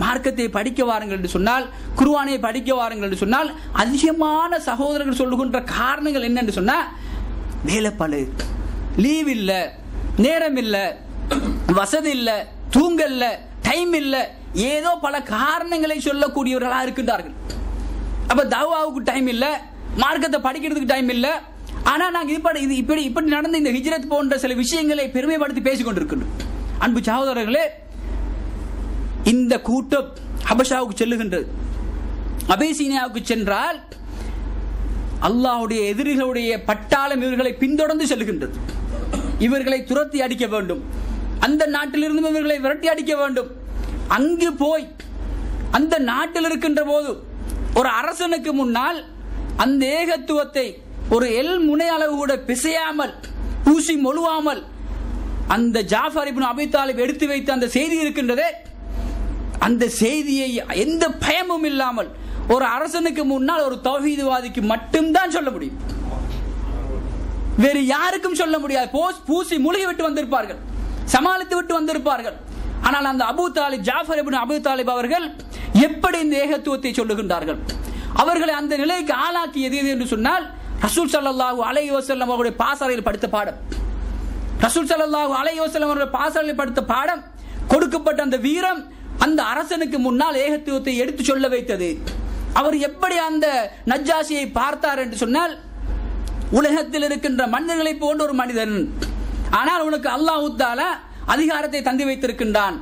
மார்க்கத்தை படிக்க வாருங்கள் என்று சொன்னால், குர்ஆனை படிக்க வாருங்கள் என்று சொன்னால், அதிகமான சகோதரர்கள் சொல்லுகின்ற காரணங்கள் என்ன என்று சொன்னா, வேலைப்பளு, லீவ் இல்ல, நேரம் இல்ல, வசதி இல்ல, தூங்கல்ல, டைம் இல்ல, ஏதோ பல காரணங்களை சொல்லக்கூடியவர்களாக இருக்கின்றார்கள். அப்ப தவாவுக்கு டைம் இல்ல, மார்க்கத்தை படிக்கிறதுக்கு டைம் இல்ல. ஆனா நாங்க இப்படி நடந்த இந்த ஹிஜ்ரத் போன்ற சில விஷயங்களை பெருமைப்படுத்தி பேசிக் கொண்டிருக்கின்றோம். அன்பு சகோதரர்களே, இந்த கூட்டம் ஹபஷாவுக்கு செல்லுகின்றது. அபிசீனியாவுக்கு சென்றால் அல்லாஹ்வுடைய எதிரிகளுடைய பட்டாளம் இவர்களை பின்தொடர்ந்து செல்லுகின்றது. இவர்களை துரத்தி அடிக்க வேண்டும், அந்த நாட்டிலிருந்து இவர்களை விரட்டி அடிக்க வேண்டும். அங்கு போய் அந்த நாட்டில் இருக்கின்ற போது ஒரு அரசனுக்கு முன்னால் அந்த ஏகத்துவத்தை ஒரு எல் முனை அளவு கூட பிசையாமல், பூசி மொழுவாமல் அந்த ஜாஃபர் இப்னு அபீ தாலிப் எடுத்து வைத்த அந்த செய்தி இருக்கின்றதே, அந்த செய்தியை எந்த பயமும் இல்லாமல் ஒரு அரசனுக்கு முன்னால் ஒரு தௌஹீத்வாதிக்கு மட்டும்தான் சொல்ல முடியும், வேறு யாருக்கும் சொல்ல முடியாது. பூசி மூழ்கி விட்டு வந்திருப்பார்கள், சமாளித்து விட்டு வந்திருப்பார்கள். ஆனால் அந்த அபூ தாலிப், ஜாஃபர் இப்னு அபீ தாலிப் அவர்கள் எப்படி இந்த ஏகத்துவத்தை சொல்லுகின்றார்கள்? அவர்களை அந்த நிலைக்கு ஆளாக்கியது என்று சொன்னால், ரசூல் ஸல்லல்லாஹு அலைஹி வஸல்லம் அவருடைய பாசறையில் படித்த பாடம். ரசூல் ஸல்லல்லாஹு அலைஹி வஸல்லம் அவருடைய பாசறையில் படித்த பாடம், கொடுக்கப்பட்ட அந்த வீரம் அந்த அரசனுக்கு முன்னால் ஏகத்துவத்தை எடுத்து சொல்ல வைத்தது. அவர் எப்படி அந்த நஜ்ஜாஷியை பார்த்தார் என்று சொன்னால், உலகத்தில் இருக்கின்ற மனிதர்களை போன்ற ஒரு மனிதன், ஆனால் உனக்கு அல்லாஹ் தஆலா அதிகாரத்தை தந்து வைத்திருக்கின்றான்.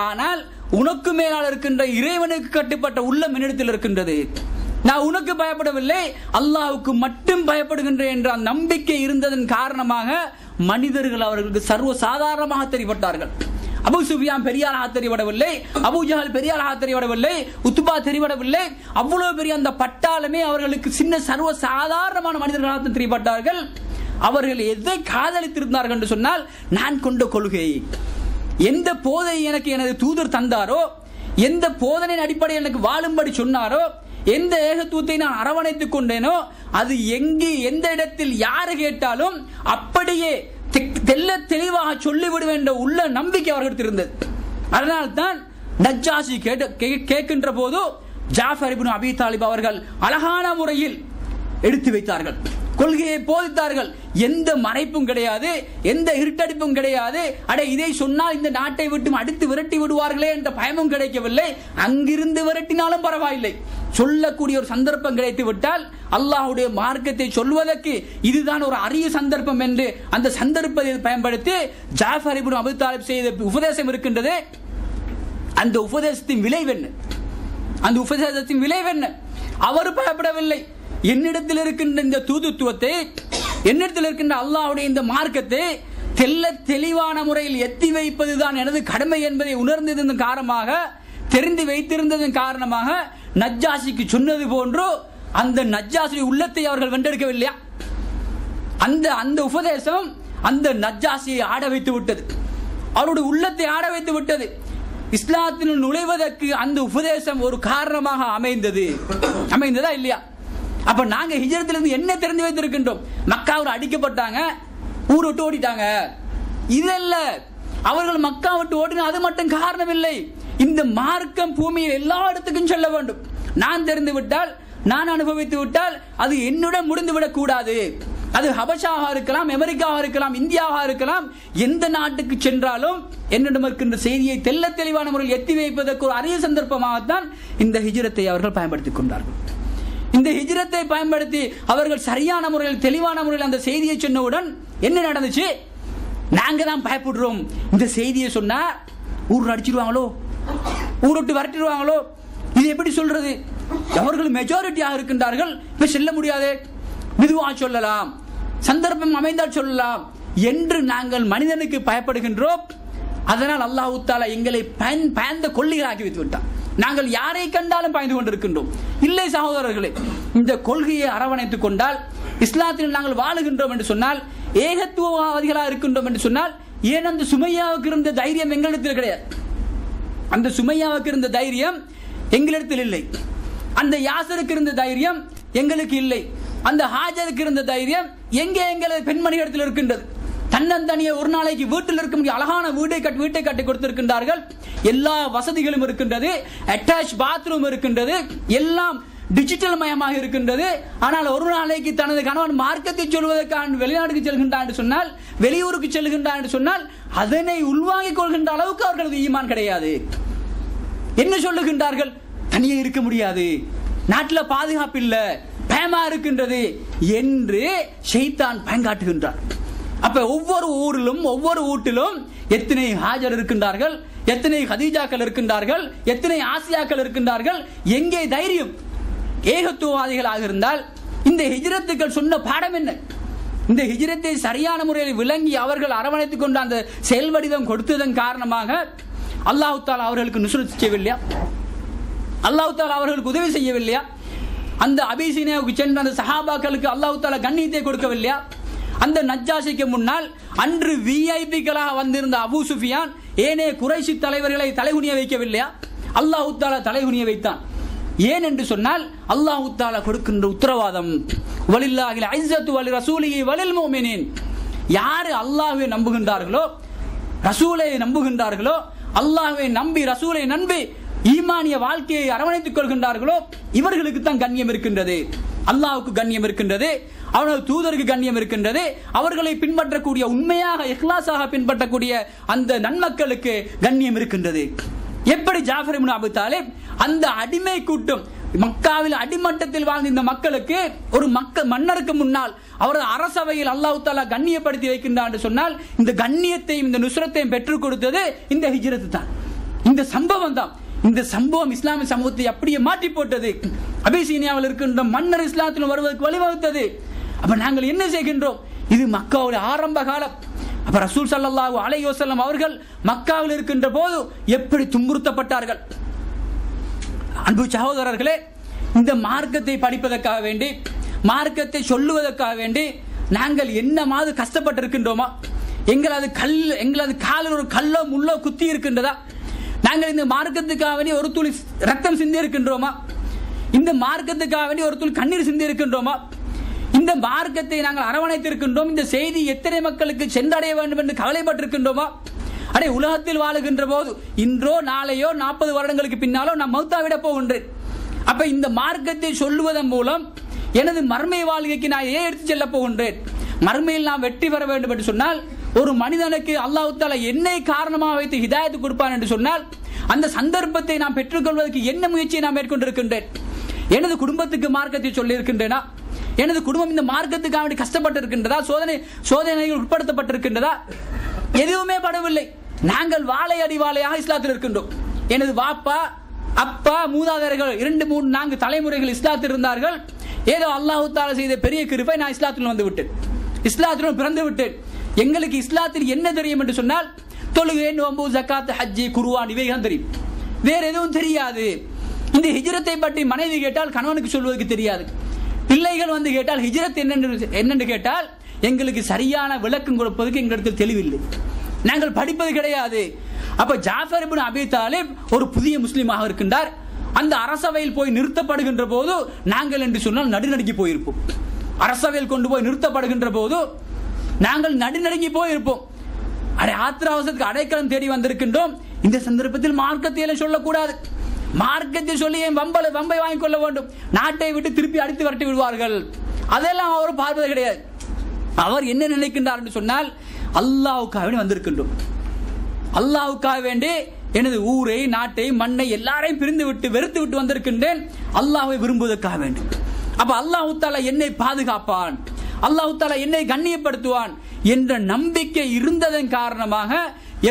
ஆனால் உனக்கு மேலால் இருக்கின்ற இறைவனுக்கு கட்டுப்பட்ட உள்ளம் என்னிடத்தில் இருக்கின்றது. நான் உனக்கு பயப்படவில்லை, அல்லாஹ்வுக்கு மட்டும் பயப்படுகின்றேன் என்ற நம்பிக்கை இருந்ததன் காரணமாக மனிதர்கள் அவர்களுக்கு சர்வ சாதாரணமாக தெரிவித்தார்கள். அபூ சுஃபியான் பெரியாராக தெரிவிடவில்லை, அபூ ஜஹல் பெரியாராக தெரிவிடவில்லை, உத்பா தெரிவிடவில்லை. அவ்வளவு பெரிய அந்த பட்டாளமே அவர்களுக்கு சின்ன சர்வ சாதாரணமான மனிதர்களாக தெரிவித்தார்கள். அவர்கள் எதை காதலித்திருந்தார்கள் என்று சொன்னால், நான் கொண்ட கொள்கை, எந்த போதை எனக்கு எனது தூதர் தந்தாரோ, எந்த போதனையின் அடிப்படையில் எனக்கு வாழும்படி சொன்னாரோ, எந்த ஏகத்துவத்தை நான் அரவணைத்துக் கொண்டேனோ, அது எங்கு எந்த இடத்தில் யாரு கேட்டாலும் அப்படியே தெல்ல தெளிவாக சொல்லிவிடுவேன் என்ற உள்ள நம்பிக்கை அவர்களுக்கு இருந்தது. அதனால்தான் நஜ்ஜாஷி கேட்கின்ற போது ஜாஃபர் இப்னு அபீ தாலிப் அவர்கள் அழகான முறையில் எடுத்து வைத்தார்கள், கொள்கையை போதித்தார்கள். எந்த மறைப்பும் கிடையாது, எந்த இருட்டடிப்பும் கிடையாது. இதை சொன்னால் இந்த நாட்டை விட்டு அடித்து விரட்டி விடுவார்களே என்ற பயமும் கிடைக்கவில்லை. அங்கிருந்து விரட்டினாலும் பரவாயில்லை, சொல்லக்கூடிய ஒரு சந்தர்ப்பம் கிடைத்து விட்டால் அல்லாஹ்வுடைய மார்க்கத்தை சொல்வதற்கு இதுதான் ஒரு அரிய சந்தர்ப்பம் என்று அந்த சந்தர்ப்பத்தை பயன்படுத்தி ஜாஃபர் இப்னு அபூ தாலிப் செய்த உபதேசம் இருக்கின்றது. அந்த உபதேசத்தின் விளைவென்ன? அந்த உபதேசத்தின் விளைவென்ன? அவர் பயப்படவில்லை. என்னிடத்தில் இருக்கின்ற இந்த தூதுத்துவத்தை, என்னிடத்தில் இருக்கின்ற அல்லாஹ்வுடைய இந்த மார்க்கத்தை தெளிவான முறையில் எத்தி வைப்பதுதான் எனது கடமை என்பதை உணர்ந்ததன் காரணமாக, தெரிந்து வைத்திருந்ததன் காரணமாக நஜ்ஜாஷிக்கு சொன்னது போன்று அந்த நஜ்ஜாஷி உள்ளத்தை அவர்கள் வென்றெடுக்கவில்லையா? அந்த உபதேசம் அந்த நஜ்ஜாஷியை ஆட வைத்து விட்டது, அவருடைய உள்ளத்தை ஆட வைத்து விட்டது. இஸ்லாத்தினுள் நுழைவதற்கு அந்த உபதேசம் ஒரு காரணமாக அமைந்ததா இல்லையா? அப்ப நாங்க ஹிஜ்ரத்திலிருந்து என்ன தெரிந்து வைத்திருக்கின்றோம்? மக்காவில் அடிக்கப்பட்டாங்க, ஊர் விட்டு ஓடிட்டாங்க, இதல்ல. அவர்கள் மக்கா விட்டு ஓடின அது மட்டும் காரணம் இல்லை. இந்த மார்க்கம் பூமியில் எல்லா இடத்துக்கும் செல்ல வேண்டும். நான் தெரிந்து விட்டால், நான் அனுபவித்து விட்டால் அது என்னுடன் முடிந்துவிடக் கூடாது. அது ஹபஷாக இருக்கலாம், அமெரிக்காவாக இருக்கலாம், இந்தியாவாக இருக்கலாம், எந்த நாட்டுக்கு சென்றாலும் என்னிடம் இருக்கின்ற செய்தியை தெளிவான முறையில் எத்தி வைப்பதற்கு ஒரு அரிய சந்தர்ப்பமாகத்தான் இந்த ஹிஜ்ரத்தை அவர்கள் பயன்படுத்திக் கொண்டார்கள். இந்த ஹிஜ்ரத்தை பயன்படுத்தி அவர்கள் சரியான முறையில் தெளிவான முறையில் அந்த செய்தியை சொன்னவுடன் என்ன நடந்துச்சு? நாங்க தான் பயப்படுறோம், இந்த செய்தியை சொன்னா ஊர் அடிச்சிருவாங்களோ, ஊர் விட்டு விரட்டிடுவாங்களோ, இது எப்படி சொல்றது? அவர்கள் மெஜாரிட்டியாக இருக்கின்றார்கள், இப்ப செல்ல முடியாது, மெதுவா சொல்லலாம், சந்தர்ப்பம் அமைந்தால் சொல்லலாம் என்று நாங்கள் மனிதனுக்கு பயப்படுகின்றோம். அதனால் அல்லாஹ் தஆலா எங்களை பயந்த கொள்ளைகளாக்கி வைத்து விட்டார். நாங்கள் யாரை கண்டாலும் பயந்து கொண்டிருக்கின்றோம். இல்லை சகோதரர்களே, இந்த கொள்கையை அரவணைத்துக் கொண்டால், இஸ்லாத்தில் நாங்கள் வாழுகின்றோம் என்று சொன்னால், ஏகத்துவவாதிகளாக இருக்கின்றோம் என்று சொன்னால், ஏன் அந்த சுமையாவுக்கு இருந்த தைரியம் எங்களிடத்தில் கிடையாது. அந்த சுமையாவுக்கு இருந்த தைரியம் எங்களிடத்தில் இல்லை. அந்த யாசருக்கு இருந்த தைரியம் எங்களுக்கு இல்லை. அந்த ஹாஜருக்கு இருந்த தைரியம் எங்கே எங்களது பெண்மணிகளிடத்தில் இருக்கின்றது. தன்னந்தனியே ஒரு நாளைக்கு வீட்டில் இருக்கும் அழகான வீட்டை கட்டி கொடுத்திருக்கின்றார்கள். எல்லா வசதிகளும் இருக்கின்றது, அட்டாச் பாத்ரூம் இருக்கின்றது, எல்லாம் டிஜிட்டல் மயமாக இருக்கின்றது. ஆனால் ஒரு நாளைக்கு தனது கணவன் மார்க்கத்தை சொல்வதற்கான வெளிநாட்டுக்கு செல்கின்றான் என்று சொன்னால், வெளியூருக்கு செல்கின்றான் என்று சொன்னால் அதனை உள்வாங்கிக் கொள்கின்ற அளவுக்கு அவர்களது ஈமான் கிடையாது. என்ன சொல்லுகின்றார்கள்? தனியே இருக்க முடியாது, நாட்டில் பாதுகாப்பு இல்ல, பயமா இருக்கின்றது என்று ஷைத்தான் பயங்காட்டுகின்றார். அப்ப ஒவ்வொரு ஊரிலும் ஒவ்வொரு வீட்டிலும் எத்தனை ஹாஜர் இருக்கின்றார்கள், எத்தனை ஹதீஜாக்கள் இருக்கின்றார்கள், எத்தனை ஆசியாக்கள் இருக்கின்றார்கள். எங்கே தைரியம்? ஏகத்துவவாதிகளாக இருந்தால் இந்த ஹிஜ்ரத்துக்கள் சொன்ன பாடம் என்ன? இந்த ஹிஜ்ரத்தை சரியான முறையில் விளங்கி அவர்கள் அரவணைத்துக் கொண்டு அந்த செயல் வடிவம் கொடுத்ததன் காரணமாக அல்லாஹ் தஆலா அவர்களுக்கு நுஸ்ரத் செய்யவில்லையா? அல்லாஹ் தஆலா அவர்களுக்கு உதவி செய்யவில்லையா? அந்த அபிசீனியாவுக்கு சென்ற அந்த சஹாபாக்களுக்கு அல்லாஹ் தஆலா கண்ணியத்தை கொடுக்கவில்லையா? அந்த நஜ்ஜாஷிக்கு முன்னால் அன்று விஐபிக்களாக வந்திருந்த அபூ சுஃபியான் ஏனே குறைஷி தலைவர்களை தலைகுனிய வைக்கவில்லையா? அல்லாஹ் தஆலா தலைகுனிய வைத்தான். ஏன் என்று சொன்னால் அல்லாஹ் தஆலா கொடுக்கின்ற உத்தரவாதம், வலில்லாஹில் இஸ்ஸத்து வலி ரசூலிஹி வலில் முஃமினீன். யார் அல்லாஹ்வை நம்புகின்றார்களோ, ரசூலை நம்புகின்றார்களோ, அல்லாஹ்வை நம்பி ரசூலை நம்பி ஈமானிய வாழ்க்கையை அரவணைத்துக் கொள்கின்றார்களோ, இவர்களுக்கு தான் கண்ணியம் இருக்கின்றது. அல்லாஹ்வுக்கு கண்ணியம் இருக்கின்றது, அவனது தூதருக்கு கண்ணியம் இருக்கின்றது. அவர்களை பின்பற்றக்கூடிய, உண்மையாக இஹ்லாஸாக பின்பற்றக்கூடிய அந்த நன்மக்களுக்கு கண்ணியம் இருக்கின்றது. எப்படி ஜாஃபர் இப்னு அபூ தாலிப் அந்த அடிமை கூட்டம் மக்காவில் அடிமட்டத்தில் வாழ்ந்த இந்த மக்களுக்கு ஒரு மன்னருக்கு முன்னால் அவரது அரசவையில் அல்லாஹ் தஆலா கண்ணியப்படுத்தி வைக்கின்றார் என்று சொன்னால், இந்த கண்ணியத்தையும் இந்த நுஸ்ரத்தையும் பெற்றுக் கொடுத்தது இந்த ஹிஜ்ரத் தான், இந்த சம்பவம் தான். இந்த சம்பவம் இஸ்லாமிய சமூகத்தை அப்படியே மாற்றி போட்டது. அபிசீனியாவில் இருக்கின்ற மன்னர் இஸ்லாத்தில் வருவதற்கு வழிவகுத்தது. அப்ப நாங்கள் என்ன செய்கின்றோம்? இது மக்காவுடைய ஆரம்ப காலம். அப்ப ரசூல் ஸல்லல்லாஹு அலைஹி வஸல்லம் அவர்கள் மக்காவில் இருக்கின்ற போது எப்படி துன்புறுத்தப்பட்டார்கள். அன்பு சகோதரர்களே, இந்த மார்க்கத்தை படிப்பதற்காக வேண்டி, மார்க்கத்தை சொல்லுவதற்காக வேண்டி நாங்கள் என்ன மாதிரி கஷ்டப்பட்டிருக்கின்றோமா? எங்களது காலில் ஒரு கல்லோ முள்ளோ குத்தி இருக்கின்றதா? நாங்கள் இந்த மார்க்கத்துக்காக வேண்டி ஒரு துளி ரத்தம் சிந்தி இருக்கின்றோமா? இந்த மார்க்கத்துக்காக வேண்டி ஒரு துளி கண்ணீர் சிந்தி இருக்கின்றோமா? இந்த மார்க்கத்தை நாங்கள் அரவணைத்திருக்கின்றோம். இந்த செய்தி எத்தனை மக்களுக்கு சென்றடைய வேண்டும் என்று கவலைப்பட்டிருக்கின்றோமா? அடே, உலகத்தில் வாழுகின்ற போது இன்றோ நாளையோ 40 வருடங்களுக்கு பின்னாலோ நான் மௌத்தாவிட போகின்றேன். அப்ப இந்த மார்க்கத்தை சொல்லுவதன் மூலம் எனது மர்மை வாழ்க்கைக்கு நான் ஏன் எடுத்து செல்ல போகின்றேன்? மர்மையில் நான் வெற்றி பெற வேண்டும் என்று சொன்னால், ஒரு மனிதனுக்கு அல்லாஹ் தஆலா என்னை காரணமாக வைத்து ஹிதாயத்து கொடுப்பான் என்று சொன்னால், அந்த சந்தர்ப்பத்தை நான் பெற்றுக்கொள்வதற்கு என்ன முயற்சியை நான் மேற்கொண்டிருக்கின்றேன்? எனது குடும்பத்துக்கு மார்க்கத்தை சொல்லி இருக்கின்றேனா? எனது குடும்பம் இந்த மார்க்கத்துக்காக கஷ்டப்பட்டு இருக்கின்றதா? சோதனைகள் உட்படுத்தப்பட்டிருக்கின்றதா? எதுவுமே படவில்லை. நாங்கள் வாழை அடி வாழையாக இஸ்லாத்தில் இருக்கின்றோம். எனது வாப்பா, அப்பா, மூதாதையர்கள் 2, 3, 4 தலைமுறைகள் இஸ்லாத்தில் இருந்தார்கள். ஏதோ அல்லாஹ் தஆலா செய்த பெரிய கிருபை, நான் இஸ்லாத்தில் வந்து விட்டேன், இஸ்லாத்தில் பிறந்து விட்டேன். எங்களுக்கு இஸ்லாத்தில் என்ன தெரியும் என்று சொன்னால், தொழுகை, நோன்பு, ஜக்காத், ஹஜ்ஜி, குர்ஆன் இவைகள் தெரியும். வேற எதுவும் தெரியாது. இந்த ஹிஜ்ரத்தை பற்றி மனைவி கேட்டால் கணவனுக்கு சொல்வதற்கு தெரியாது. பிள்ளைகள் வந்து கேட்டால் ஹிஜ்ரத் என்னென்று கேட்டால் எங்களுக்கு சரியான விளக்கம் கொடுப்பதற்கு எங்களிடத்தில் தெளிவில்லை. நாங்கள் படிப்பது கிடையாது. அப்ப ஜாஃபர் இப்னு அபீ தாலிப் ஒரு புதிய முஸ்லிமாக இருக்கின்றார். அந்த அரசவையில் போய் நிறுத்தப்படுகின்ற போது நாங்கள் என்று சொன்னால் நடுநடுங்கி போயிருப்போம். அரசவையில் கொண்டு போய் நிறுத்தப்படுகின்ற போது நாங்கள் நடுநடுங்கி போயிருப்போம். ஆத்திராவசத்துக்கு அடைக்கலம் தேடி வந்திருக்கின்றோம். இந்த சந்தர்ப்பத்தில் மார்க்கத்தை சொல்லக்கூடாது. மார்க்கத்தை சொல்லி என் வம்பை வாங்கிக் கொள்ள வேண்டும். நாட்டை விட்டு திருப்பி அடித்து வரட்டி விடுவார்கள். அதெல்லாம் அவர் பார்ப்பது கிடையாது. அவர் என்ன நினைக்கின்றார் என்று சொன்னால், அல்லாஹ்வுக்காக வேண்டி வந்திருக்கின்றோம். அல்லாஹ்வுக்காக வேண்டி எனது ஊரை, நாட்டை, மண்ணை எல்லாரையும் பிரிந்து விட்டு வெறுத்து விட்டு வந்திருக்கின்றேன், அல்லாஹ்வை விரும்புவதற்காக வேண்டும். அப்ப அல்லாஹ் தஆலா என்னை பாதுகாப்பான், அல்லாஹ் தஆலா என்னை கண்ணியப்படுத்துவான் என்ற நம்பிக்கை இருந்ததன் காரணமாக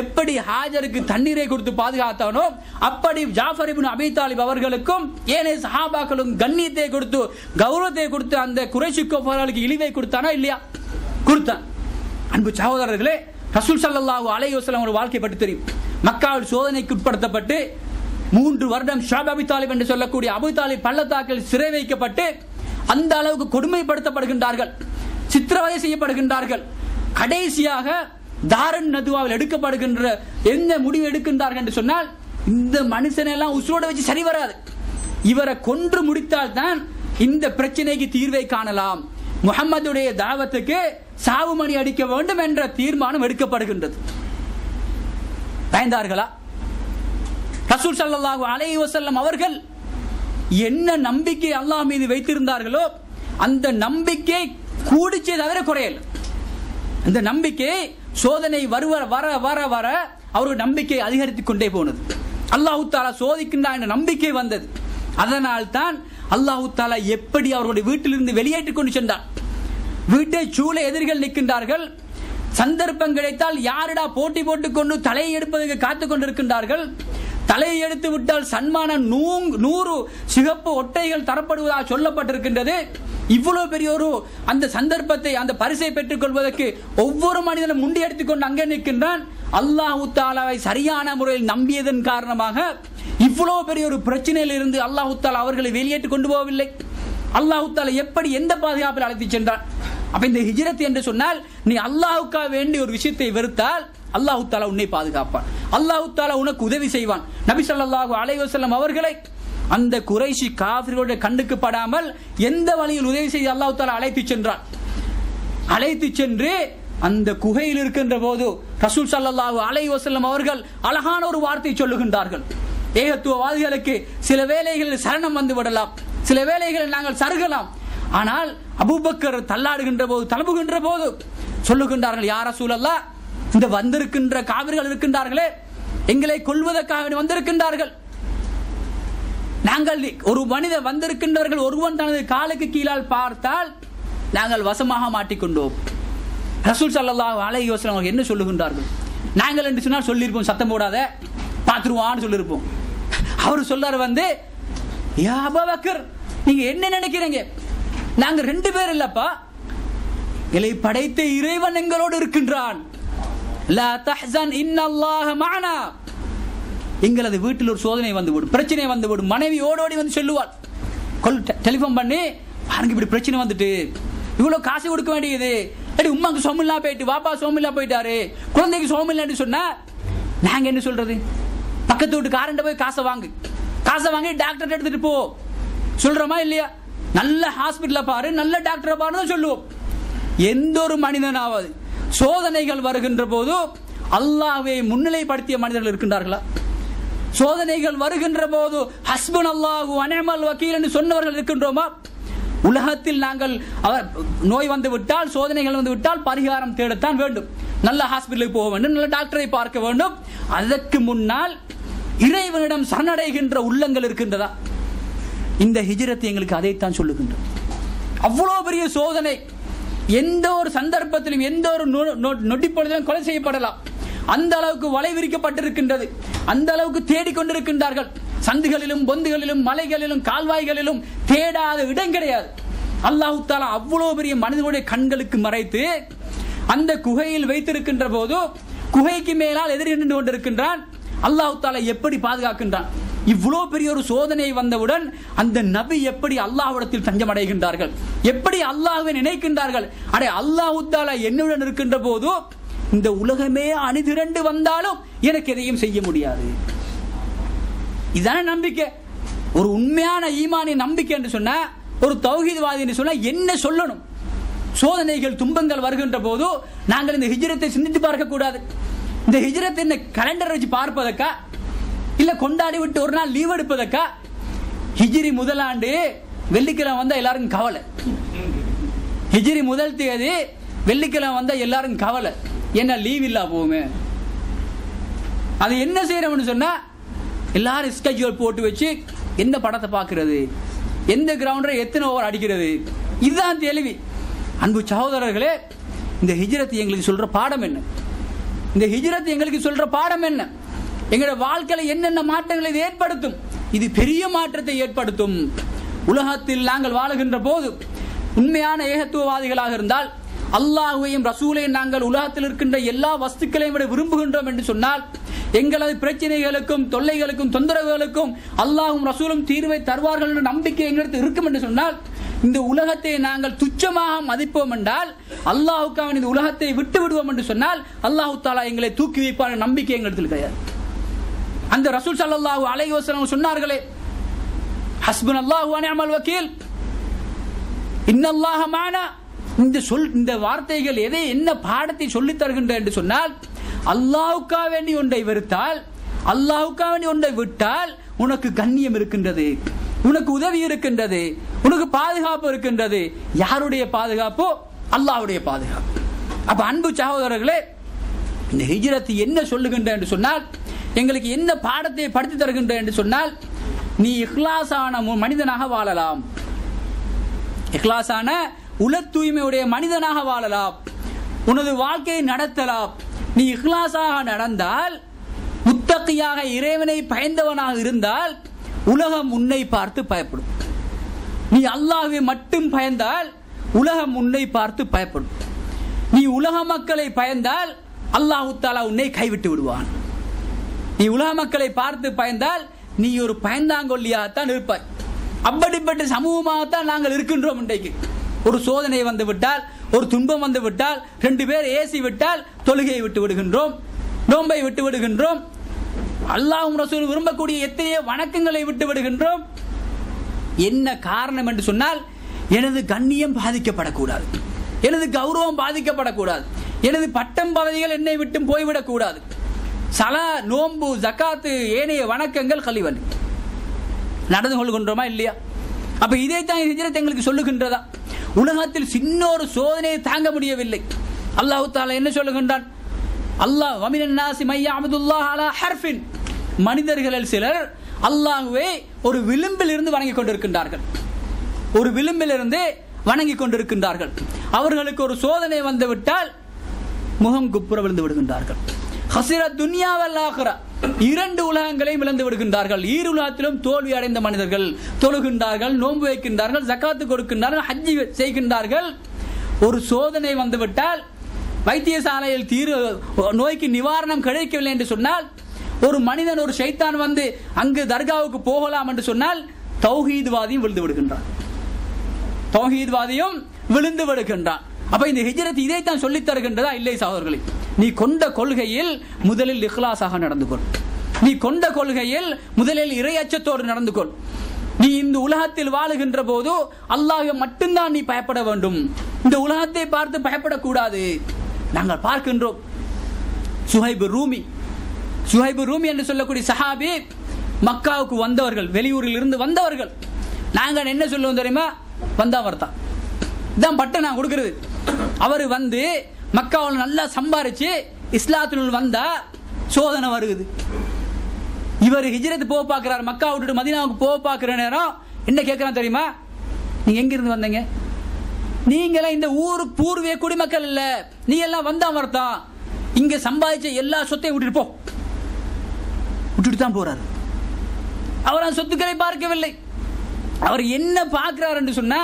எப்படி ஹாஜருக்கு தண்ணீரை கொடுத்து பாதுகாத்தானோ, அப்படி ஜாஃபர் இப்னு அபீ தாலிப் அவர்களுக்கும் ஏனைய சஹாபாக்களும் கண்ணியத்தை கொடுத்து, கௌரவத்தை கொடுத்து, அந்த குறைஷி குஃபார்களுக்கு இழிவை கொடுத்தானா இல்லையா? கொடுத்தான். அன்பு சகோதரர்களே, ரசூல் ஸல்லல்லாஹு அலைஹி வஸல்லம் ஒரு வாழ்க்கை பற்றி தெரியும். மக்காவில் சோதனைக்கு உட்படுத்தப்பட்டு 3 வருடம் ஷுஐப் அபீ தாலிப் என்று சொல்லக்கூடிய அபூ தாலிப் பள்ளத்தாக்கில் சிறை வைக்கப்பட்டு அந்த அளவுக்கு கொடுமைப்படுத்தப்படுகின்றார்கள், சித்திரவதை செய்யப்படுகின்றார்கள். கடைசியாக தாரன் நதுவாவில் எடுக்கப்படுகின்ற என்ன முடிவு எடுக்கின்றார்கள் என்று சொன்னால், இந்த மனுஷனை எல்லாம் உசுரோட வச்சு சரி வராது, இவரை கொன்று முடித்தால் தான் இந்த பிரச்சனைக்கு தீர்வை காணலாம், முஹம்மதுடைய தாவத்துக்கு சாவு மணி அடிக்க வேண்டும் என்ற தீர்மானம் எடுக்கப்படுகின்றது. பயந்தார்களா? ரசூல் ஸல்லல்லாஹு அலைஹி வஸல்லம் அவர்கள் என்ன நம்பிக்கை அல்லாஹ் மீது வைத்திருந்தார்களோ அந்த நம்பிக்கை கூடிச்சே தவிர குறையல. அந்த நம்பிக்கை சோதனை வர வர வர அவருடைய நம்பிக்கை அதிகரித்துக் கொண்டே போனது. அல்லாஹ் தஆலா சோதிக்கின்றான் என்ற நம்பிக்கை வந்தது. அதனால் தான் அல்லாஹ் தஆலா எப்படி அவருடைய வீட்டிலிருந்து வெளியேற்றிக் கொண்டு சென்றார். வீட்டை சூழ எதிரிகள் நிற்கின்றார்கள். சந்தர்ப்பம் கிடைத்தால் யாரிடா போட்டி போட்டுக் கொண்டு தலையை எடுப்பதற்கு காத்துக் கொண்டிருக்கின்றார்கள். தலையை எடுத்து விட்டால் சன்மான 100 சிகப்பு ஒட்டைகள் தரப்படுவதாக சொல்லப்பட்டிருக்கின்றது. இவ்வளவு பெரிய ஒரு அந்த சந்தர்ப்பத்தை, அந்த பரிசை பெற்றுக் கொள்வதற்கு ஒவ்வொரு மனிதனும் முண்டி எடுத்துக்கொண்டு அங்கே நிற்கின்றான். அல்லாஹ் தஆலாவை சரியான முறையில் நம்பியதன் காரணமாக இவ்வளவு பெரிய ஒரு பிரச்சனையில் இருந்து அல்லாஹ் தஆலா அவர்களை வெளியேற்றி கொண்டு போகவில்லை. அல்லாஹ் தஆலா எப்படி எந்த பாதுகாப்பில் அழைத்து சென்றான்? அப்ப இந்த ஹிஜ்ரத் என்று சொன்னால், நீ அல்லாஹ்வுக்காக வேண்டிய ஒரு விஷயத்தை வெறுத்தால் அல்லாஹ் தஆலா உன்னை பாதுகாப்பான், அல்லாஹ் தஆலா உனக்கு உதவி செய்வான். நபி ஸல்லல்லாஹு அலைஹி வஸல்லம் அவர்களை அந்த குறைஷி காஃபிர்களுடைய கண்ணுக்கு படாமல் எந்த வழியில் உதவி செய்து அல்லாஹ் தஆலா அழைத்து சென்றான். அழைத்து சென்று அந்த குகையில் இருக்கின்ற போது ரசூல் ஸல்லல்லாஹு அலைஹி வஸல்லம் அவர்கள் அழகான ஒரு வார்த்தை சொல்லுகின்றார்கள். ஏகத்துவவாதிகளுக்கு சில வேளைகளில் சரணம் வந்து விடலாம், சில வேளைகளில் நாங்கள் சருகலாம். ஆனால் அபூபக்கர் தள்ளாடுகின்ற போது, தழும்புகின்ற போது சொல்லுகின்றார்கள், யா ரசூலல்லாஹ், இந்த வந்திருக்கின்ற காவிர்கள் இருக்கின்றார்களே, எங்களை கொல்வதற்காக வந்திருக்கின்றார்கள். நாங்கள் ஒரு மனிதர் வந்திருக்கின்றவர்கள் ஒருவன் தனது காலுக்கு கீழால் பார்த்தால் நாங்கள் வசமாக மாட்டிக்கொண்டோம். ரசூல் ஸல்லல்லாஹு அலைஹி வஸல்லம் அவர்கள் என்ன சொல்லுகின்றார்கள்? நாங்கள் என்று சொன்னால் சொல்லியிருப்போம், சத்தம் போடாத பாத்துருவான்னு சொல்லியிருப்போம். அவர் சொல்றாரு வந்து, யா அபூபக்கர், நீங்க என்ன நினைக்கிறீங்க? நாங்க 2 பேர் இல்லப்பா, எங்களை படைத்த இறைவன் எங்களோடு இருக்கின்றான். லா தஹ்சன் இன்னல்லாஹ மஅனா. எங்களது வீட்டில் ஒரு சோதனை வந்துவிடும், பிரச்சனை வந்துவிடும். மனைவி ஓடோடி வந்து சொல்லுவாள், டெலிபோன் பண்ணி, பாருங்க இப்படி பிரச்சனை வந்துட்டு, இவ்வளவு காசு கொடுக்க வேண்டியது, உமாக்கு சோமில்லா போயிட்டு, வாப்பா சோமில்லா போயிட்டாரு, குழந்தைக்கு சோமில்லான்னு சொன்னா நாங்க என்ன சொல்றது? பக்கத்து வீட்டு காரண்ட போய் காசை வாங்கி டாக்டர் எடுத்துட்டு போ சொல்றோமா இல்லையா? நல்ல ஹாஸ்பிட்டல பாரு, நல்ல டாக்டரை பாருன்னு சொல்லுவோம். எந்த ஒரு மனிதனாவது சோதனைகள் வருகின்ற போது அல்லாஹ்வை முன்னிலைப்படுத்திய மனிதர்கள் இருக்கின்றார்களா? சோதனைகள் வருகின்ற போது ஹஸ்புனல்லாஹு வ நிஅமல் வக்கீல் என்று சொன்னவர்கள் இருக்கின்றோமா? உலகத்தில் நாங்கள் நோய் வந்து விட்டால், சோதனைகள் வந்து விட்டால் பரிகாரம் தேடத்தான் வேண்டும். நல்ல ஹாஸ்பிட்டலுக்கு போக வேண்டும், நல்ல டாக்டரை பார்க்க வேண்டும். அதற்கு முன்னால் இறைவனிடம் சரணடைகின்ற உள்ளங்கள் இருக்கின்றதா? இந்த ஹிஜ்ரத் எங்களுக்கு அதைத்தான் சொல்லுகின்றது. அவ்வளவு பெரிய சோதனை, எந்த ஒரு சந்தர்ப்பத்திலும் எந்த ஒரு நொடிப்பொழுதிலும் கொலை செய்யப்படலாம். அந்த அளவுக்கு வலை விரிக்கப்பட்டிருக்கின்றது. அந்த அளவுக்கு தேடிக்கொண்டிருக்கின்றார்கள். சந்துகளிலும் பொந்துகளிலும் மலைகளிலும் கால்வாய்களிலும் தேடாத இடம் கிடையாது. அல்லாஹ் தஆலா அவ்வளவு பெரிய மனிதனுடைய கண்களுக்கு மறைத்து அந்த குகையில் வைத்திருக்கின்ற போது குகைக்கு மேலால் எதிரி நின்று கொண்டிருக்கின்றான். அல்லாஹ் தஆலா எப்படி பாதுகாக்கின்றான்? இவ்வளவு பெரிய ஒரு சோதனை வந்தவுடன் அந்த நபி எப்படி அல்லாஹ்விடத்தில் தஞ்சம் அடைகின்றார்கள், எப்படி அல்லாஹ்வை நினைக்கின்றார்கள். அடே அல்லாஹ் தஆலா என்னுடன் இருக்கின்ற போது இந்த உலகமே அணிதிரண்டு வந்தாலும் எனக்கு எதையும் செய்ய முடியாது. இதான நம்பிக்கை. ஒரு உண்மையான ஈமானிய நம்பிக்கை என்று சொன்னா, ஒரு தௌஹீத்வாதி என்று சொன்னா என்ன சொல்லணும்? சோதனைகள் துன்பங்கள் வருகின்ற போது நாங்கள் இந்த ஹிஜ்ரத்தை சிந்தித்து பார்க்க கூடாது. இந்த ஹிஜ்ரத் என்ன கலண்டர் வச்சு பார்ப்பதற்கா, இல்ல கொண்டாடி விட்டு ஒரு நாள் லீவ் எடுப்பதற்கா? ஹிஜ்ரி முதலாண்டு வெள்ளிக்கிழமை வந்தா எல்லாருக்கும் கவலை. ஹிஜ்ரி முதல் தேதி வெள்ளிக்கிழமை வந்தா எல்லாருக்கும் கவலை. என்ன லீவ் இல்லா போகுமே. அது என்ன செய்யறோம்னு சொன்னா, எல்லாரும் ஸ்கெட்யூல் போட்டு வச்சு எந்த படத்தை பார்க்கிறது, எந்த கிரவுண்டரை எத்தனை ஓவர் அடிக்கிறது, இதுதான் கேள்வி. அன்பு சகோதரர்களே, இந்த ஹிஜ்ரத் எங்களுக்கு சொல்ற பாடம் என்ன? இந்த ஹிஜ்ரத் எங்களுக்கு சொல்ற பாடம் என்ன? எங்களுடைய வாழ்க்கையில என்னென்ன மாற்றங்களை இது ஏற்படுத்தும்? இது பெரிய மாற்றத்தை ஏற்படுத்தும். உலகத்தில் நாங்கள் வாழுகின்ற போது உண்மையான ஏகத்துவவாதிகளாக இருந்தால், அல்லாஹ்வையும் ரசூலையும் நாங்கள் உலகத்தில் இருக்கின்ற எல்லா வஸ்துக்களையும் விட விரும்புகின்றோம் என்று சொன்னால், எங்களது பிரச்சனைகளுக்கும் தொல்லைகளுக்கும் தொந்தரவுகளுக்கும் அல்லாஹும் ரசூலும் தீர்வை தருவார்கள் என்ற நம்பிக்கை எங்களுக்கு இருக்கும் என்று சொன்னால், இந்த உலகத்தை நாங்கள் துச்சமாக மதிப்போம் என்றால், அல்லாஹுக்காக இந்த உலகத்தை விட்டு விடுவோம் என்று சொன்னால், அல்லாஹு தஆலா எங்களை தூக்கி வைப்பான நம்பிக்கை எங்களுக்கு கிடையாது. அந்த ரசூல் ஸல்லல்லாஹு அலைஹி வஸல்லம் சொன்னார்களே, ஹஸ்புனல்லாஹு வ நிஅமல் வக்கீல், இன்னல்லாஹ மஅனா. இந்த வார்த்தைகள் எதை என்ன பாடத்தை சொல்லி தருகின்ற என்று சொன்னால், அல்லாஹ்வுக்காக வேண்டி ஒன்றை வெறுத்தால், அல்லாஹ்வுக்காக வேண்டி ஒன்றை விட்டால் உனக்கு கண்ணியம் இருக்கின்றது, உனக்கு உதவி இருக்கின்றது, உனக்கு பாதுகாப்பு இருக்கின்றது. யாருடைய பாதுகாப்பு? அல்லாஹ்வுடைய பாதுகாப்பு. அப்ப அன்பு சகோதரர்களே, இந்த ஹிஜ்ரத் என்ன சொல்லுகின்ற என்று சொன்னால், எங்களுக்கு என்ன பாடத்தை படித்து தருகின்ற என்று சொன்னால், நீ இஹ்லாஸான மனிதனாக வாழலாம், இஹ்லாஸான உல தூய்மையுடைய மனிதனாக வாழலாம், உனது வாழ்க்கையை நடத்தலாம். நீ இஹ்லாஸாக நடந்தால், முத்தகியாக இறைவனை பயந்தவனாக இருந்தால், உலகம் உன்னை பார்த்து பயப்படும். நீ அல்லாஹ்வை மட்டும் பயந்தால் உலகம் உன்னை பார்த்து பயப்படும். நீ உலக மக்களை பயந்தால் அல்லாஹ் தஆலா உன்னை கைவிட்டு விடுவான். நீ உலக மக்களை பார்த்து பயந்தால் நீ ஒரு பயந்தாங்கொல்லியாகத்தான் இருப்பாய். அப்படிப்பட்ட சமூகமாகத்தான் நாங்கள் இருக்கின்றோம். இன்றைக்கு ஒரு சோதனை வந்து விட்டால், ஒரு துன்பம் வந்து விட்டால், 2 பேர் ஏசி விட்டால் தொழுகையை விட்டு விடுகின்றோம், நோன்பை விட்டு விடுகின்றோம், அல்லாஹ்வும் ரசூலும் விரும்பக்கூடிய எத்தனையோ வணக்கங்களை விட்டு விடுகின்றோம். என்ன காரணம் என்று சொன்னால், எனது கண்ணியம் பாதிக்கப்படக்கூடாது, எனது கௌரவம் பாதிக்கப்படக்கூடாது, எனது பட்டம் பதவிகள் என்னை விட்டு போய்விடக் கூடாது. சலா, நோன்பு, ஜகாத்து, ஏனைய வணக்கங்கள் கலிவன் நடந்து கொள்கின்றோமா இல்லையா? அப்ப இதைத்தான் ஹிஜ்ரத் எங்களுக்கு சொல்லுகின்றதா? உலகத்தில் சின்ன ஒரு சோதனையை தாங்க முடியவில்லை. அல்லாஹ் தஆலா என்ன சொல்லுகின்றான்? அல்லாஹ் வமினன் நாஸி மைய அப்துல்லாஹ் அலா ஹர்ஃபின், மனிதர்களில் சிலர் அல்லாஹ்வை ஒரு விளிம்பில் இருந்து வணங்கிக் கொண்டிருக்கின்றார்கள், ஒரு விளிம்பில் இருந்து வணங்கிக் கொண்டிருக்கின்றார்கள். அவர்களுக்கு ஒரு சோதனை வந்து விட்டால் முகம் குப்புற விழுந்து விடுகின்றார்கள். ஹஸிரத் துன்யா வல் ஆகிரா, 2 உலகங்களையும் இழந்து விடுகின்றார்கள். உலகத்திலும் தோல்வி அடைந்த மனிதர்கள் தொழுகின்றார்கள், நோன்பு வைக்கின்றார்கள், ஜகாத்து கொடுக்கின்றார்கள், ஹஜ்ஜி செய்கின்றார்கள். ஒரு சோதனை வந்துவிட்டால், வைத்தியசாலையில் நோய்க்கு நிவாரணம் கிடைக்கவில்லை என்று சொன்னால், ஒரு மனிதன், ஒரு ஷைத்தான் வந்து அங்கு தர்காவுக்கு போகலாம் என்று சொன்னால், தௌஹீத்வாதியும் விழுந்து விடுகின்றான், தௌஹீத்வாதியும் விழுந்து விடுகின்றான். அப்ப இந்த ஹிஜ்ரத் இதைத்தான் சொல்லித் தருகின்றதா? இல்லை சகோதரர்களே. நீ கொண்ட கொள்கையில் முதலில் இஹ்லாஸாக நடந்து கொள். நீ கொண்ட கொள்கையில் முதலில் இறை அச்சத்தோடு நடந்து கொள். நீ இந்த உலகத்தில் வாழுகின்ற போது அல்லாஹ்வை மட்டும்தான் நீ பயப்பட வேண்டும். இந்த உலகத்தை பார்த்து பயப்படக்கூடாது. நாங்கள் பார்க்கின்றோம், சுஹைப் ரூமி என்று சொல்லக்கூடிய சஹாபி, மக்காவுக்கு வந்தவர்கள், வெளியூரில் இருந்து வந்தவர்கள். நாங்கள் என்ன சொல்லுவோம் தெரியுமா? வந்தா வரதான். இதான் பட்டம் நான் கொடுக்கிறது. அவர் வந்து மக்காவில் நல்லா சம்பாரிச்சு இஸ்லாத்தினுள் வந்தா சோதனை வருகுது. இவர் ஹிஜ்ரத் போக பார்க்கிறார், மக்கா விட்டுட்டு மதீனாவுக்கு போக பார்க்கிற நேரம் என்ன கேட்கிறான் தெரியுமா? நீங்க எங்க இருந்து வந்தீங்க? நீங்களாம் இந்த ஊருக்கு பூர்வீக குடிமக்கள் இல்ல, நீ எல்லாம் வந்தா வரதான், இங்க சம்பாதிச்ச எல்லா சொத்தையும் விட்டுட்டு போ. விட்டுட்டு தான் போறாரு. அவர் சொத்துக்களை பார்க்கவில்லை. அவர் என்ன பார்க்கிறார் என்று சொன்னா,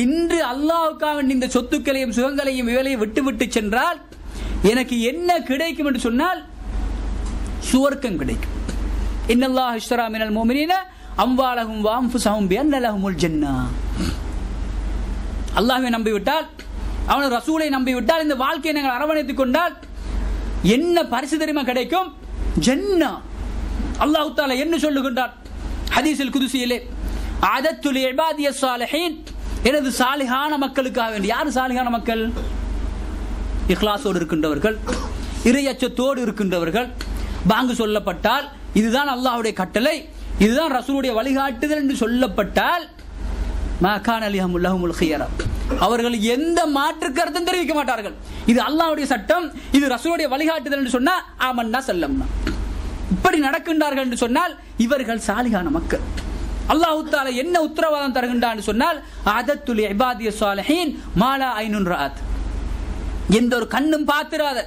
இன்று அல்லாஹ்வுக்காக இந்த சொத்துக்களையும் சுகங்களையும் இவளையும் விட்டு விட்டு சென்றால் எனக்கு என்ன கிடைக்கும் என்று சொன்னால் சுவர்க்கம் கிடைக்கும். இன்னல்லாஹ் இஷ்தரா மினல் முஃமினீன அம்வாலஹும் வ அன்ஃபுஸஹும் பிஅன்ன லஹுமுல் ஜன்னah. அல்லாஹ்வை நம்பிவிட்டால், அவனது ரசூலை நம்பிவிட்டால், இந்த வாழ்க்கையை நாங்கள் அரவணைத்துக் கொண்டால் என்ன பரிசு தெரியுமா கிடைக்கும்? ஜன்னா. அல்லாஹ் தஆலா என்ன சொல்லுகின்றார் ஹதீஸில் குதுஸியிலே, அஅதத்து லிஇபாதியஸ் ஸாலிஹீன், எனது சாலிஹான மக்களுக்காக வேண்டி. யார் சாலிஹான மக்கள்? இக்லாஸோடு இருக்கின்றவர்கள், இறையச்சத்தோடு இருக்கின்றவர்கள். பாங்கு சொல்லப்பட்டால் இதுதான் அல்லாஹ்வுடைய கட்டளை, இதுதான் ரசூலுடைய வழிகாட்டுதல் என்று சொல்லப்பட்டால் மா கான லஹுமுல் ஹியரா, அவர்கள் எந்த மாற்று கருத்தும் தெரிவிக்க மாட்டார்கள். இது அல்லாஹ்வுடைய சட்டம், இது ரசூலுடைய வழிகாட்டுதல் என்று சொன்னா ஆமன்னா சல்லம்னா. இப்படி நடக்கின்றார்கள் என்று சொன்னால் இவர்கள் சாலிஹான மக்கள். அல்லாஹ் தஆலா என்ன உத்தரவாதம் தருகின்றான் சொன்னால், அஅதத்து லிஇபாதியஸ் ஸாலிஹீன் மா லா ஐனுன் ரஅத், எந்த ஒரு கண்ணும் பார்த்திராத,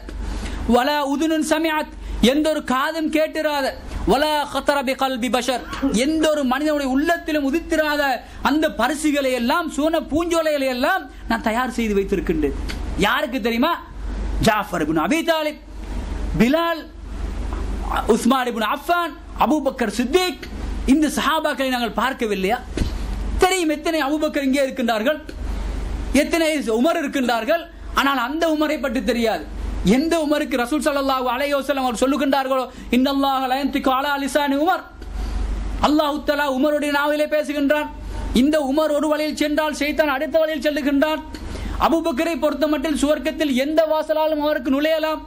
வலா உதுனுன் சமிஅத், எந்த ஒரு காதும் கேட்டிராத, வலா கதர பிகல்பி பஷர், எந்த ஒரு மனிதனுடைய உள்ளத்திலும் உதித்திராத அந்த பரிசுகளை எல்லாம், சூன பூஞ்சோலைகளை எல்லாம் நான் தயார் செய்து வைத்திருக்கின்றேன். யாருக்கு தெரியுமா? ஜாஃபர் இப்னு அபீ தாலிப், பிலால், உஸ்மான் இப்னு அஃபான், அபூபக்கர் சித்திக், இந்த சஹாபாக்களை நாங்கள் பார்க்கவில்லையா? தெரியும் எத்தனை அபூபக்கர் இங்கே இருக்கின்றார்கள், எத்தனை உமர் இருக்கின்றார்கள். ஆனால் அந்த உமரை பற்றி தெரியாது. எந்த உமருக்கு ரசூல் ஸல்லல்லாஹு அலைஹி வஸல்லம் அவர் சொல்லுகின்றார்களோ, இன்னல்லாஹ லா யன்திகு அலா லிசானி உமர், அல்லாஹ் தஆலா உமருடைய நாவிலே பேசுகின்றான். இந்த உமர் ஒரு வழியில் சென்றால் ஷைத்தான் அடுத்த வழியில் செல்லுகின்றான். அபூபக்கரை பொறுத்தமட்டில் சுவர்க்கத்தில் எந்த வாசலாலும் அவருக்கு நுழையலாம்.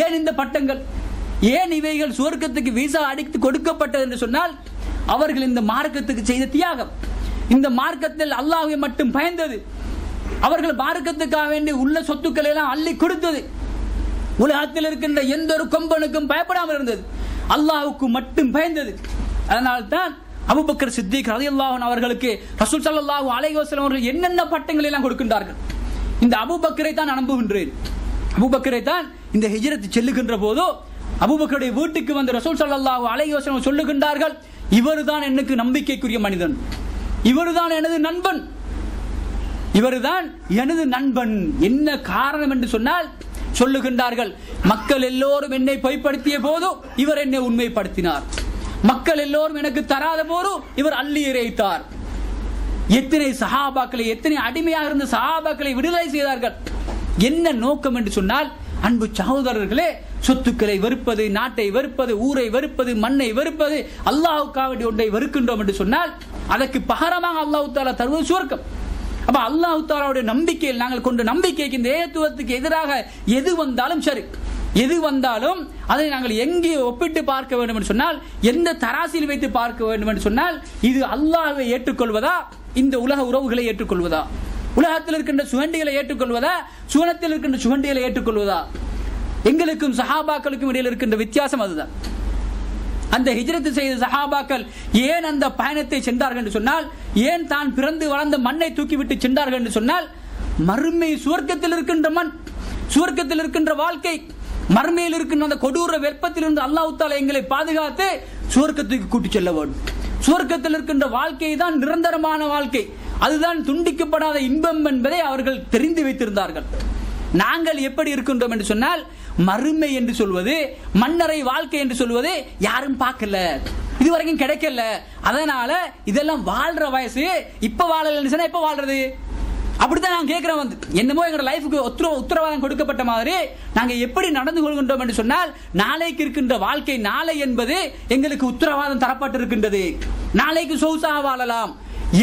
ஏன் இந்த பட்டங்கள், ஏன் இவைகள் சுவர்க்கத்துக்கு வீசா அடித்து கொடுக்கப்பட்டது என்று சொன்னால், அவர்கள் இந்த மார்க்கத்துக்கு செய்த தியாகம், இந்த மார்க்கத்தில் அல்லாஹ்வை மட்டும் பயந்தது, அவர்கள் மார்க்கத்துக்காக வேண்டி உள்ள சொத்துக்களை எல்லாம் அள்ளி கொடுத்தது, உலகத்தில் இருக்கின்ற எந்த ஒரு கொம்பனுக்கும் பயப்படாமல் இருந்தது, அல்லாஹ்வுக்கு மட்டும் பயந்தது. அதனால்தான் அபூபக்கர் சித்திக் ரலியல்லாஹு அன்ஹு அவர்களுக்கு ரசூல் ஸல்லல்லாஹு அலைஹி வஸல்லம் அவர்கள் என்னென்ன பட்டங்களை எல்லாம் கொடுக்கின்றார்கள். இந்த அபூபக்கரை தான் நம்புகின்றேன். அபூபக்கரை தான் இந்த ஹிஜ்ரத் செல்லுகின்ற போது அபூபக்கருடைய வீட்டுக்கு வந்து ரசூல் ஸல்லல்லாஹு அலைஹி வஸல்லம் சொல்லுகின்றார்கள், இவர்தான் எனக்கு நம்பிக்கைக்குரிய மனிதன், இவர்தான் எனது நண்பன், இவர்தான் எனது நண்பன். என்ன காரணம் என்று சொன்னால் சொல்லுகின்றார்கள், மக்கள் எல்லோரும் என்னை பொய்ப்படுத்திய போது இவர் என்னை உண்மைப்படுத்தினார், மக்கள் எல்லோரும் எனக்கு தராத போது இவர் அள்ளி இறைத்தார். எத்தனை சஹாபாக்களை, எத்தனை அடிமையாக இருந்த சஹாபாக்களை விடுதலை செய்தார்கள். என்ன நோக்கம் என்று சொன்னால், அன்பு சகோதரர்களே, சொத்துக்களை வெறுப்பது, நாட்டை வெறுப்பது, ஊரை வெறுப்பது, மண்ணை வெறுப்பது, அல்லாஹ்வுக்காக வேண்டி ஒன்றை வெறுக்கின்றோம் என்று சொன்னால் அதற்கு பகரமாக அல்லாஹ் தஆலா தருவது சுவர்க்கம். அப்ப அல்லாஹ் தஆலாவுடைய நம்பிக்கையில் நாங்கள் கொண்ட நம்பிக்கைக்கு, இந்த ஏகத்துவத்துக்கு எதிராக எது வந்தாலும் சரி, எது வந்தாலும் அதை நாங்கள் எங்கே ஒப்பிட்டு பார்க்க வேண்டும் என்று சொன்னால், எந்த தராசில் வைத்து பார்க்க வேண்டும் என்று சொன்னால், இது அல்லாஹ்வை ஏற்றுக்கொள்வதா, இந்த உலக உறவுகளை ஏற்றுக்கொள்வதா, உலகத்தில் இருக்கின்ற சுகண்டிகளை ஏற்றுக்கொள்வதா, சுவனத்தில் இருக்கின்ற சுகண்டிகளை ஏற்றுக்கொள்வதா? எங்களுக்கும் சஹாபாக்களுக்கும் இடையில் இருக்கின்ற வித்தியாசம் அதுதான். அந்த ஹிஜ்ரத் செய்த சஹாபாக்கள் ஏன் அந்த பயணத்தை சென்றார்கள் என்று சொன்னால், ஏன் தான் பிறந்து வளர்ந்த மண்ணை தூக்கிவிட்டு சென்றார்கள் என்று சொன்னால், மறுமை சுவர்க்கத்தில் இருக்கின்ற மண், சுவர்க்கத்தில் இருக்கின்ற வாழ்க்கை, மறுமையில் இருக்கின்ற அந்த கொடூர வெப்பத்திலிருந்து அல்லாஹ் தஆலா எங்களை பாதுகாத்து சுவர்க்கத்துக்கு கூட்டி செல்ல வேண்டும். சுவர்க்கத்தில் இருக்கின்ற வாழ்க்கை தான் நிரந்தரமான வாழ்க்கை, அதுதான் துண்டிக்கப்படாத இன்பம் என்பதை அவர்கள் தெரிந்து வைத்திருந்தார்கள். நாங்கள் எப்படி இருக்கின்றோம் என்று சொன்னால், மறுமை என்று சொல்வது, மன்னரை வாழ்க்கை என்று சொல்வது யாரும் பார்க்கல, இதுவரைக்கும் கிடைக்கல. அதனால இதெல்லாம் வாழ்ற வயசு, இப்ப வாழல, எப்ப வாழ்றது? அப்படித்தான் நாங்க கேட்கிறோம். வந்து என்னமோ எங்க லைஃபுக்கு உத்தரவாதம் கொடுக்கப்பட்ட மாதிரி நாங்க எப்படி நடந்து கொள்கின்றோம் என்று சொன்னால், நாளைக்கு இருக்கின்ற வாழ்க்கை, நாளை என்பது எங்களுக்கு உத்தரவாதம் தரப்பட்டிருக்கின்றது, நாளைக்கு சொகுசாக வாழலாம்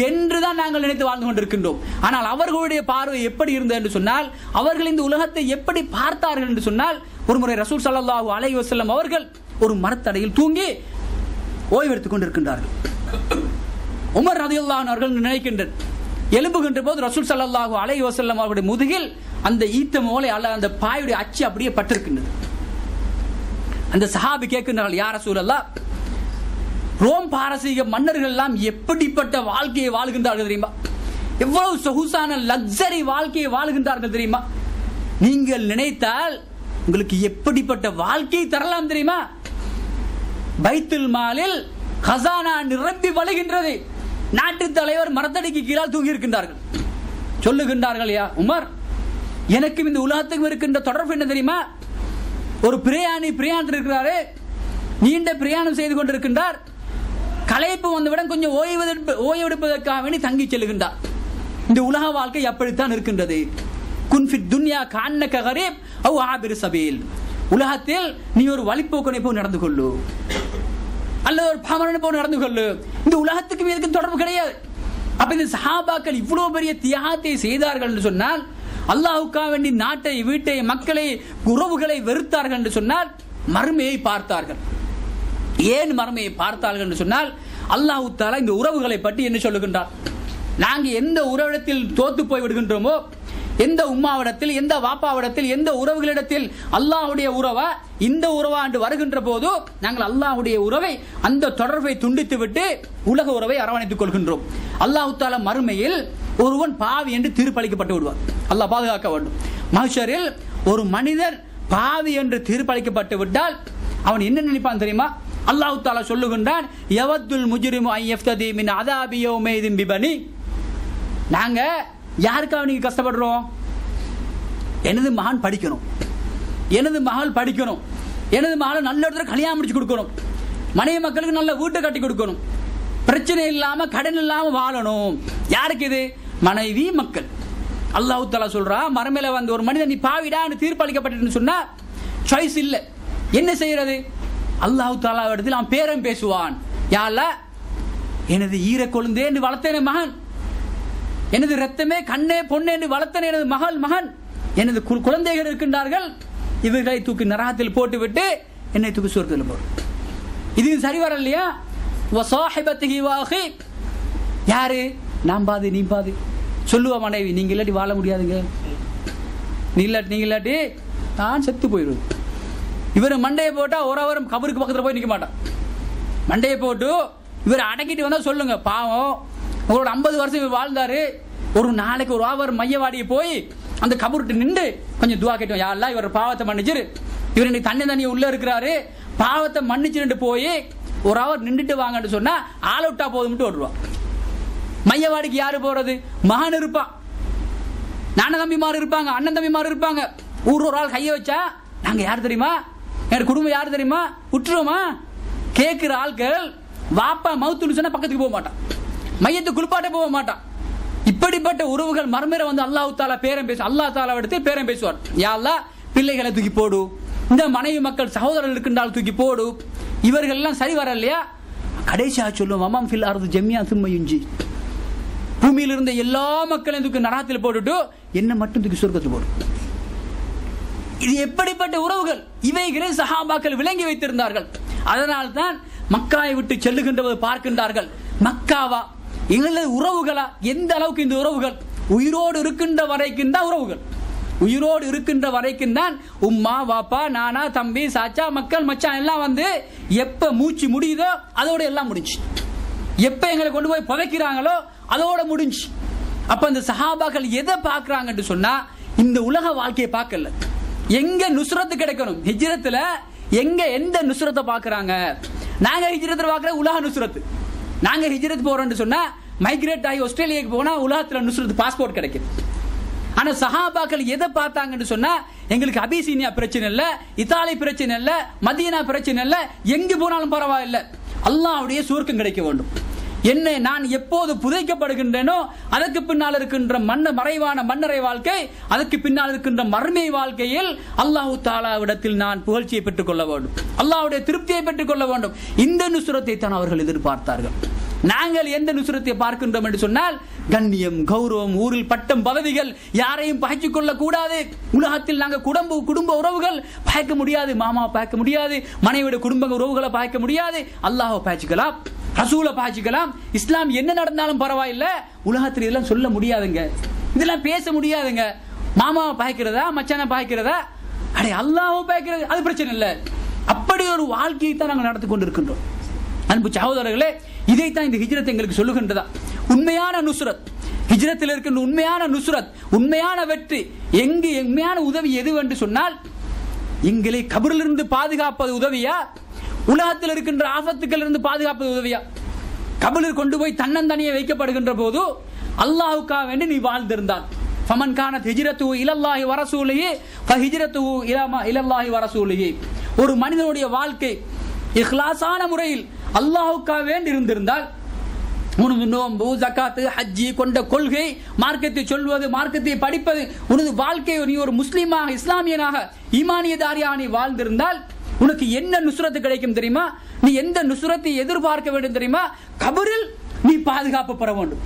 என்றுதான் நாங்கள் நினைத்து வாழ்ந்து கொண்டிருக்கின்றோம். ஆனால் அவர்களுடைய பார்வை எப்படி இருந்தது என்று சொன்னால், அவர்கள் இந்த உலகத்தை எப்படி பார்த்தார்கள் என்று சொன்னால், ஒரு முறை ரசூல் ஸல்லல்லாஹு அலைஹி வஸல்லம் அவர்கள் ஒரு மரத்தடியில் தூங்கி ஓய்வெடுத்துக் கொண்டிருக்கின்றார்கள். உமர் ரலியல்லாஹு அன்ஹு அவர்கள் நினைக்கின்றனர், எழும்புகின்ற போது ரசூல் ஸல்லல்லாஹு அலைஹி வஸல்லம் அவருடைய முதுகில் அந்த ஈத்த மோளை அல்ல அந்த பாயுடைய அச்சு அப்படியே பட்டிருக்கின்றது. அந்த சஹாபி கேட்கின்றார்கள், யா ரசூலல்லாஹ், ரோம் பாரசீக மன்னர்கள் எல்லாம் எப்படிப்பட்ட வாழ்க்கையை வாழ்கின்றார்கள் தெரியுமா? எவ்வளவு சொகுசான லக்ஸரி வாழ்க்கையை வாழ்கின்றார்கள் தெரியுமா? நீங்கள் நினைத்தால் உங்களுக்கு எப்படிப்பட்ட வாழ்க்கையை தரலாம் தெரியுமா? பைத்துல் மாலில் கசானா நிரம்பி வழிகின்றது. நாட்டு தலைவர் மரத்தடிக்கு கீழால் தூங்கி இருக்கின்றார்கள். சொல்லுகின்றார்கள், யா உமர், எனக்கும் இந்த உலகத்துக்கும் இருக்கின்ற தொடர்பு என்ன தெரியுமா? ஒரு பிரயாணத்தில் இருக்கிறாரு, நீண்ட பிரயாணம் செய்து கொண்டிருக்கின்றார். களைப்பு வந்தவுடன் கொஞ்சம் ஓய்வெடுப்பதற்காக வேண்டி தங்கி செல்லுகின்றார். இந்த உலக வாழ்க்கை அப்படித்தான் இருக்கின்றது. குன்ஃபித் துன்யா கான்னக கரீப் அவ் ஆபிர் சபீல். உலகத்தில் நீ ஒரு வழிப்போக்கனை போல் நடந்து கொள்ளு, அல்லது ஒரு பாமரனை போல் நடந்து கொள்ளு. இந்த உலகத்துக்கு இதுக்கு தொடர்பு கிடையாது. அப்ப இந்த சஹாபாக்கள் இவ்வளவு பெரிய தியாகத்தை செய்தார்கள் என்று சொன்னால், அல்லாஹ்வுக்காக வேண்டி நாட்டை, வீட்டை, மக்களை, உறவுகளை வெறுத்தார்கள் என்று சொன்னால் மறுமையை பார்த்தார்கள். ஏன் மறுமையை பார்த்தார்கள் என்று சொன்னால், அல்லாஹ் தஆலா இந்த உறவுகளை பற்றி என்ன சொல்லுகின்றார்? நாங்க எந்த உறவிடத்தில் தோத்து போய் விடுகின்றோமோ, எந்த உம்மாவிடத்தில், எந்த வாப்பாவிடத்தில், எந்த உறவுகளிடத்தில் அல்லாஹ்வுடைய உறவா இந்த உறவா என்று வருகின்ற போது நாங்கள் அல்லாஹ்வுடைய உறவை, அந்த தொடர்பை துண்டித்து விட்டு உலக உறவை அரவணைத்துக் கொள்கின்றோம். அல்லாஹ் தஆலா மறுமையில் ஒருவன் பாவி என்று தீர்ப்பளிக்கப்பட்டு விடுவார். அல்லாஹ் பாதுகாக்க வேண்டும். மஹ்ஷரில் ஒரு மனிதன் பாவி என்று தீர்ப்பளிக்கப்பட்டு விட்டால் அவன் என்ன நினைப்பான் தெரியுமா? அல்லாஹ் தஆலா சொல்லுகின்றான், யவத்துல் முஜ்ரிமு ஐ யஃப்ததி மின் அஸாபி யௌமைதின் பிபனி. நாங்க யாருக்காக நீங்க கஷ்டப்படுறோம்? எனது மகன் படிக்கணும், எனது மகள் படிக்கணும், எனது மகளை நல்ல இடத்துல கல்யாணம் முடிச்சு கொடுக்கணும், மனைவி மக்களுக்கு நல்ல வீட்டை கட்டி கொடுக்கணும், பிரச்சனை இல்லாம கடன் இல்லாம வாழணும். யாருக்கு இது? மனைவி மக்கள். அல்லாஹ் தஆலா சொல்றா, மறுமையில வந்து ஒரு மனிதன் நீ பாவிடான்னு தீர்ப்பளிக்கப்பட்டு சொன்னா சாய்ஸ் இல்ல. என்ன செய்யறது? அல்லாஹ் தஆலா இடத்தில் அவன் பேரம் பேசுவான். யா அல்லாஹ், எனது ஈர கொழுந்தே என்று வளர்த்தேன மகன், எனது ரத்தமே கண்ணே பொண்ணே என்று வளர்த்தேன் எனது மகன், எனது குழந்தைகள் இருக்கின்றார்கள், இவர்களை தூக்கி நரகத்தில் போட்டுவிட்டு என்னை தூக்கி சொர்க்கத்தில் போடு. இது சரி வர இல்லையா? வஸாஹிபத்திஹி வஅஹி. யாரு? நான் பாதி நீ பாதி. சொல்லுவா மனைவி, நீங்க இல்லாட்டி வாழ முடியாதுங்க, நீங்க இல்லாட்டி நான் செத்து போயிடுவேன். இவர் மண்டையை போட்டா ஒரு அவரும் கபருக்கு பக்கத்தில் போய் நிற்க மாட்டான். மண்டையை போட்டு இவர் அடக்கிட்டு வந்தா சொல்லுங்க, பாவம் உங்களோட 50 வருஷம் இவர் வாழ்ந்தாரு, ஒரு நாளைக்கு ஒரு அவர் மையவாடியை போய் அந்த கபருட்டு நின்று கொஞ்சம் துவா கேட்டோம், யா அல்லாஹ் இவர் பாவத்தை மன்னிச்சிரு, இவர் இன்னைக்கு தண்ணி உள்ள இருக்கிறாரு, பாவத்தை மன்னிச்சிட்டு போய் ஒரு அவர் நின்றுட்டு வாங்கன்னு சொன்னா ஆள் விட்டா போதும்ட்டு ஓடுவான். மையவாடிக்கு யாரு போறது? மகன் இருப்பான், நான தம்பிமார் இருப்பாங்க, அண்ணன் தம்பிமார் இருப்பாங்க. ஒரு ஆள் கைய வச்சா நாங்க யார் தெரியுமா, எங்க குடும்பம் யாரு தெரியுமா, விட்டுருவோமா? கேட்கிற ஆட்கள் வாப்பா மவுத்துன்னு சொன்னா பக்கத்துக்கு போக மாட்டான், மையத்தை குளிப்பாட்ட போக மாட்டான். இப்படிப்பட்ட உறவுகள் மர்மர வந்து அல்லாஹ் தஆலா பேரம் பேச, அல்லாஹ் தஆலா எடுத்து பேரம் பேசுவார். யா அல்லாஹ், பிள்ளைகளை தூக்கி போடு, இந்த மனைவி மக்கள் சகோதரர்கள் இருக்கின்றால் தூக்கி போடு, இவர்கள் எல்லாம் சரி வர இல்லையா? கடைசியா சொல்லும், வமம் ஃபில் அர்து ஜமியா சும்ம யுஞ்சி. பூமியில் இருந்த எல்லா மக்களையும் தூக்கி நரகத்தில் போட்டுட்டு என்ன மட்டும் தூக்கி சொர்க்கத்தில் போடு. இது எப்படிப்பட்ட உறவுகள்? இவைகளை சஹாபாக்கள் விளங்கி வைத்திருந்தார்கள். அதனால் தான் மக்காவை விட்டு செல்லுகின்ற போது பார்க்கின்றார்கள், மக்காவா எங்களது உறவுகளா? எந்த அளவுக்கு இந்த உறவுகள் உயிரோடு இருக்கின்ற வரைக்கும் தான் உறவுகள், உயிரோடு இருக்கின்ற வரைக்கும் தான் உம்மா வாப்பா நானா தம்பி சாச்சா மக்கள் மச்சான் எல்லாம் வந்து எப்ப மூச்சு முடியுதோ அதோட எல்லாம் முடிஞ்சு, எப்ப எங்களை கொண்டு போய் புதைக்கிறாங்களோ அதோட முடிஞ்சு. அப்ப இந்த சஹாபாக்கள் எதை பார்க்கறாங்கன்னு சொன்னா இந்த உலக வாழ்க்கையை பார்க்கல, எங்க நுஸ்ரத்து கிடைக்கணும். ஹிஜ்ரத்துல எங்க எந்த நுஸ்ரத்தை பார்க்கறாங்க? நாங்க ஹிஜ்ரத்துல பார்க்கற உலக நுஸ்ரத்து. நாங்க ஹிஜ்ரத் போறோம்னு சொன்னா மைக்ரேட் ஆகி ஆஸ்திரேலியாக்கு போனா உலகத்துல நுஸ்ரத் பாஸ்போர்ட் கிடைக்குது. ஆனா சஹாபாக்கள் எதை பார்த்தாங்கன்னு சொன்னா எங்களுக்கு அபிசீனியா பிரச்சனை இல்ல, இத்தாலி பிரச்சனை இல்ல, மதீனா பிரச்சனை இல்ல, எங்க போனாலும் பரவாயில்லை, அல்லாஹ்வுடைய சுவர்க்கம் கிடைக்க வேண்டும். என்ன நான் எப்போது புதைக்கப்படுகின்றேனோ அதற்கு பின்னால் இருக்கின்ற மறைவான மன்னரை வாழ்க்கை, அதற்கு பின்னால் இருக்கின்ற மர்மை வாழ்க்கையில் அல்லாஹ் தஆலாவிடத்தில் நான் புகழ்ச்சியை பெற்றுக் கொள்ள வேண்டும், அல்லாஹ்வுடைய திருப்தியை பெற்றுக் கொள்ள வேண்டும். இந்த நுஸ்ரத்தை தான் அவர்கள் எதிர்பார்த்தார்கள். நாங்கள் எந்த நுசுரத்தை பார்க்கின்றோம் என்று சொன்னால் கண்ணியம், கௌரவம், ஊரில் பட்டம், பதவிகள், யாரையும் பகைச்சுக் கொள்ள கூடாது. உலகத்தில் நாங்கள் குடும்ப உறவுகள் பாய்க்க முடியாது, மாமாவை பாய்க்க முடியாது, மனைவியோட குடும்ப உறவுகளை பாய்க்க முடியாது. அல்லாஹ்வை பாய்ச்சிக்கலாம், ரசூலை பாய்ச்சிக்கலாம், இஸ்லாம் என்ன நடந்தாலும் பரவாயில்லை. உலகத்தில் இதெல்லாம் சொல்ல முடியாதுங்க, இதெல்லாம் பேச முடியாதுங்க. மாமாவை பாய்க்கிறதா, மச்சானை பாய்க்கிறதா, அடே அல்லாஹ்வை பாய்க்கிறது அது பிரச்சனை இல்லை. அப்படி ஒரு வாழ்க்கையை தான் நாங்கள் நடத்தி கொண்டிருக்கின்றோம். அன்பு சகோதரர்களே, இதைத்தான் இந்த ஹிஜ்ரத் எங்களுக்கு சொல்லுகின்றதா. உண்மையான நுஸ்ரத், ஹிஜ்ரத்தில் இருக்கின்ற உண்மையான நுஸ்ரத், உண்மையான வெற்றி, உண்மையான உதவி எது என்று சொன்னால், எங்களை கபரிலிருந்து பாதுகாப்பது உதவியா, உலகத்தில் இருக்கின்ற ஆபத்துக்கள் இருந்து பாதுகாப்பது உதவியா? கபரில் கொண்டு போய் தன்னந்தனியே வைக்கப்படுகின்ற போது அல்லாஹ்வுக்காக வேண்டி நீ வாழ்ந்திருந்தால், ஃபமன் கானத் ஹிஜ்ரத்துஹு இலல்லாஹி வ ரசூலிஹி ஃபஹிஜ்ரத்துஹு இலல்லாஹி வ ரசூலிஹி. ஒரு மனிதனுடைய வாழ்க்கை இஹ்லாஸான முறையில் அல்லாஹ்வுக்காக வேண்டி இருந்திருந்தால், உனது நோன்பு, ஜகாத்து, ஹஜ்ஜி கொண்ட கொள்கை, மார்க்கத்தை சொல்வது, மார்க்கத்தை படிப்பது, உனது வாழ்க்கை நீ ஒரு முஸ்லீமாக, இஸ்லாமியனாக, ஈமானியதாரியாக நீ வாழ்ந்திருந்தால் உனக்கு என்ன நுஸ்ரத்து கிடைக்கும் தெரியுமா? நீ எந்த நுஸ்ரத்தை எதிர்பார்க்க வேண்டும் தெரியுமா? கபரில் நீ பாதுகாப்பு பெற வேண்டும்.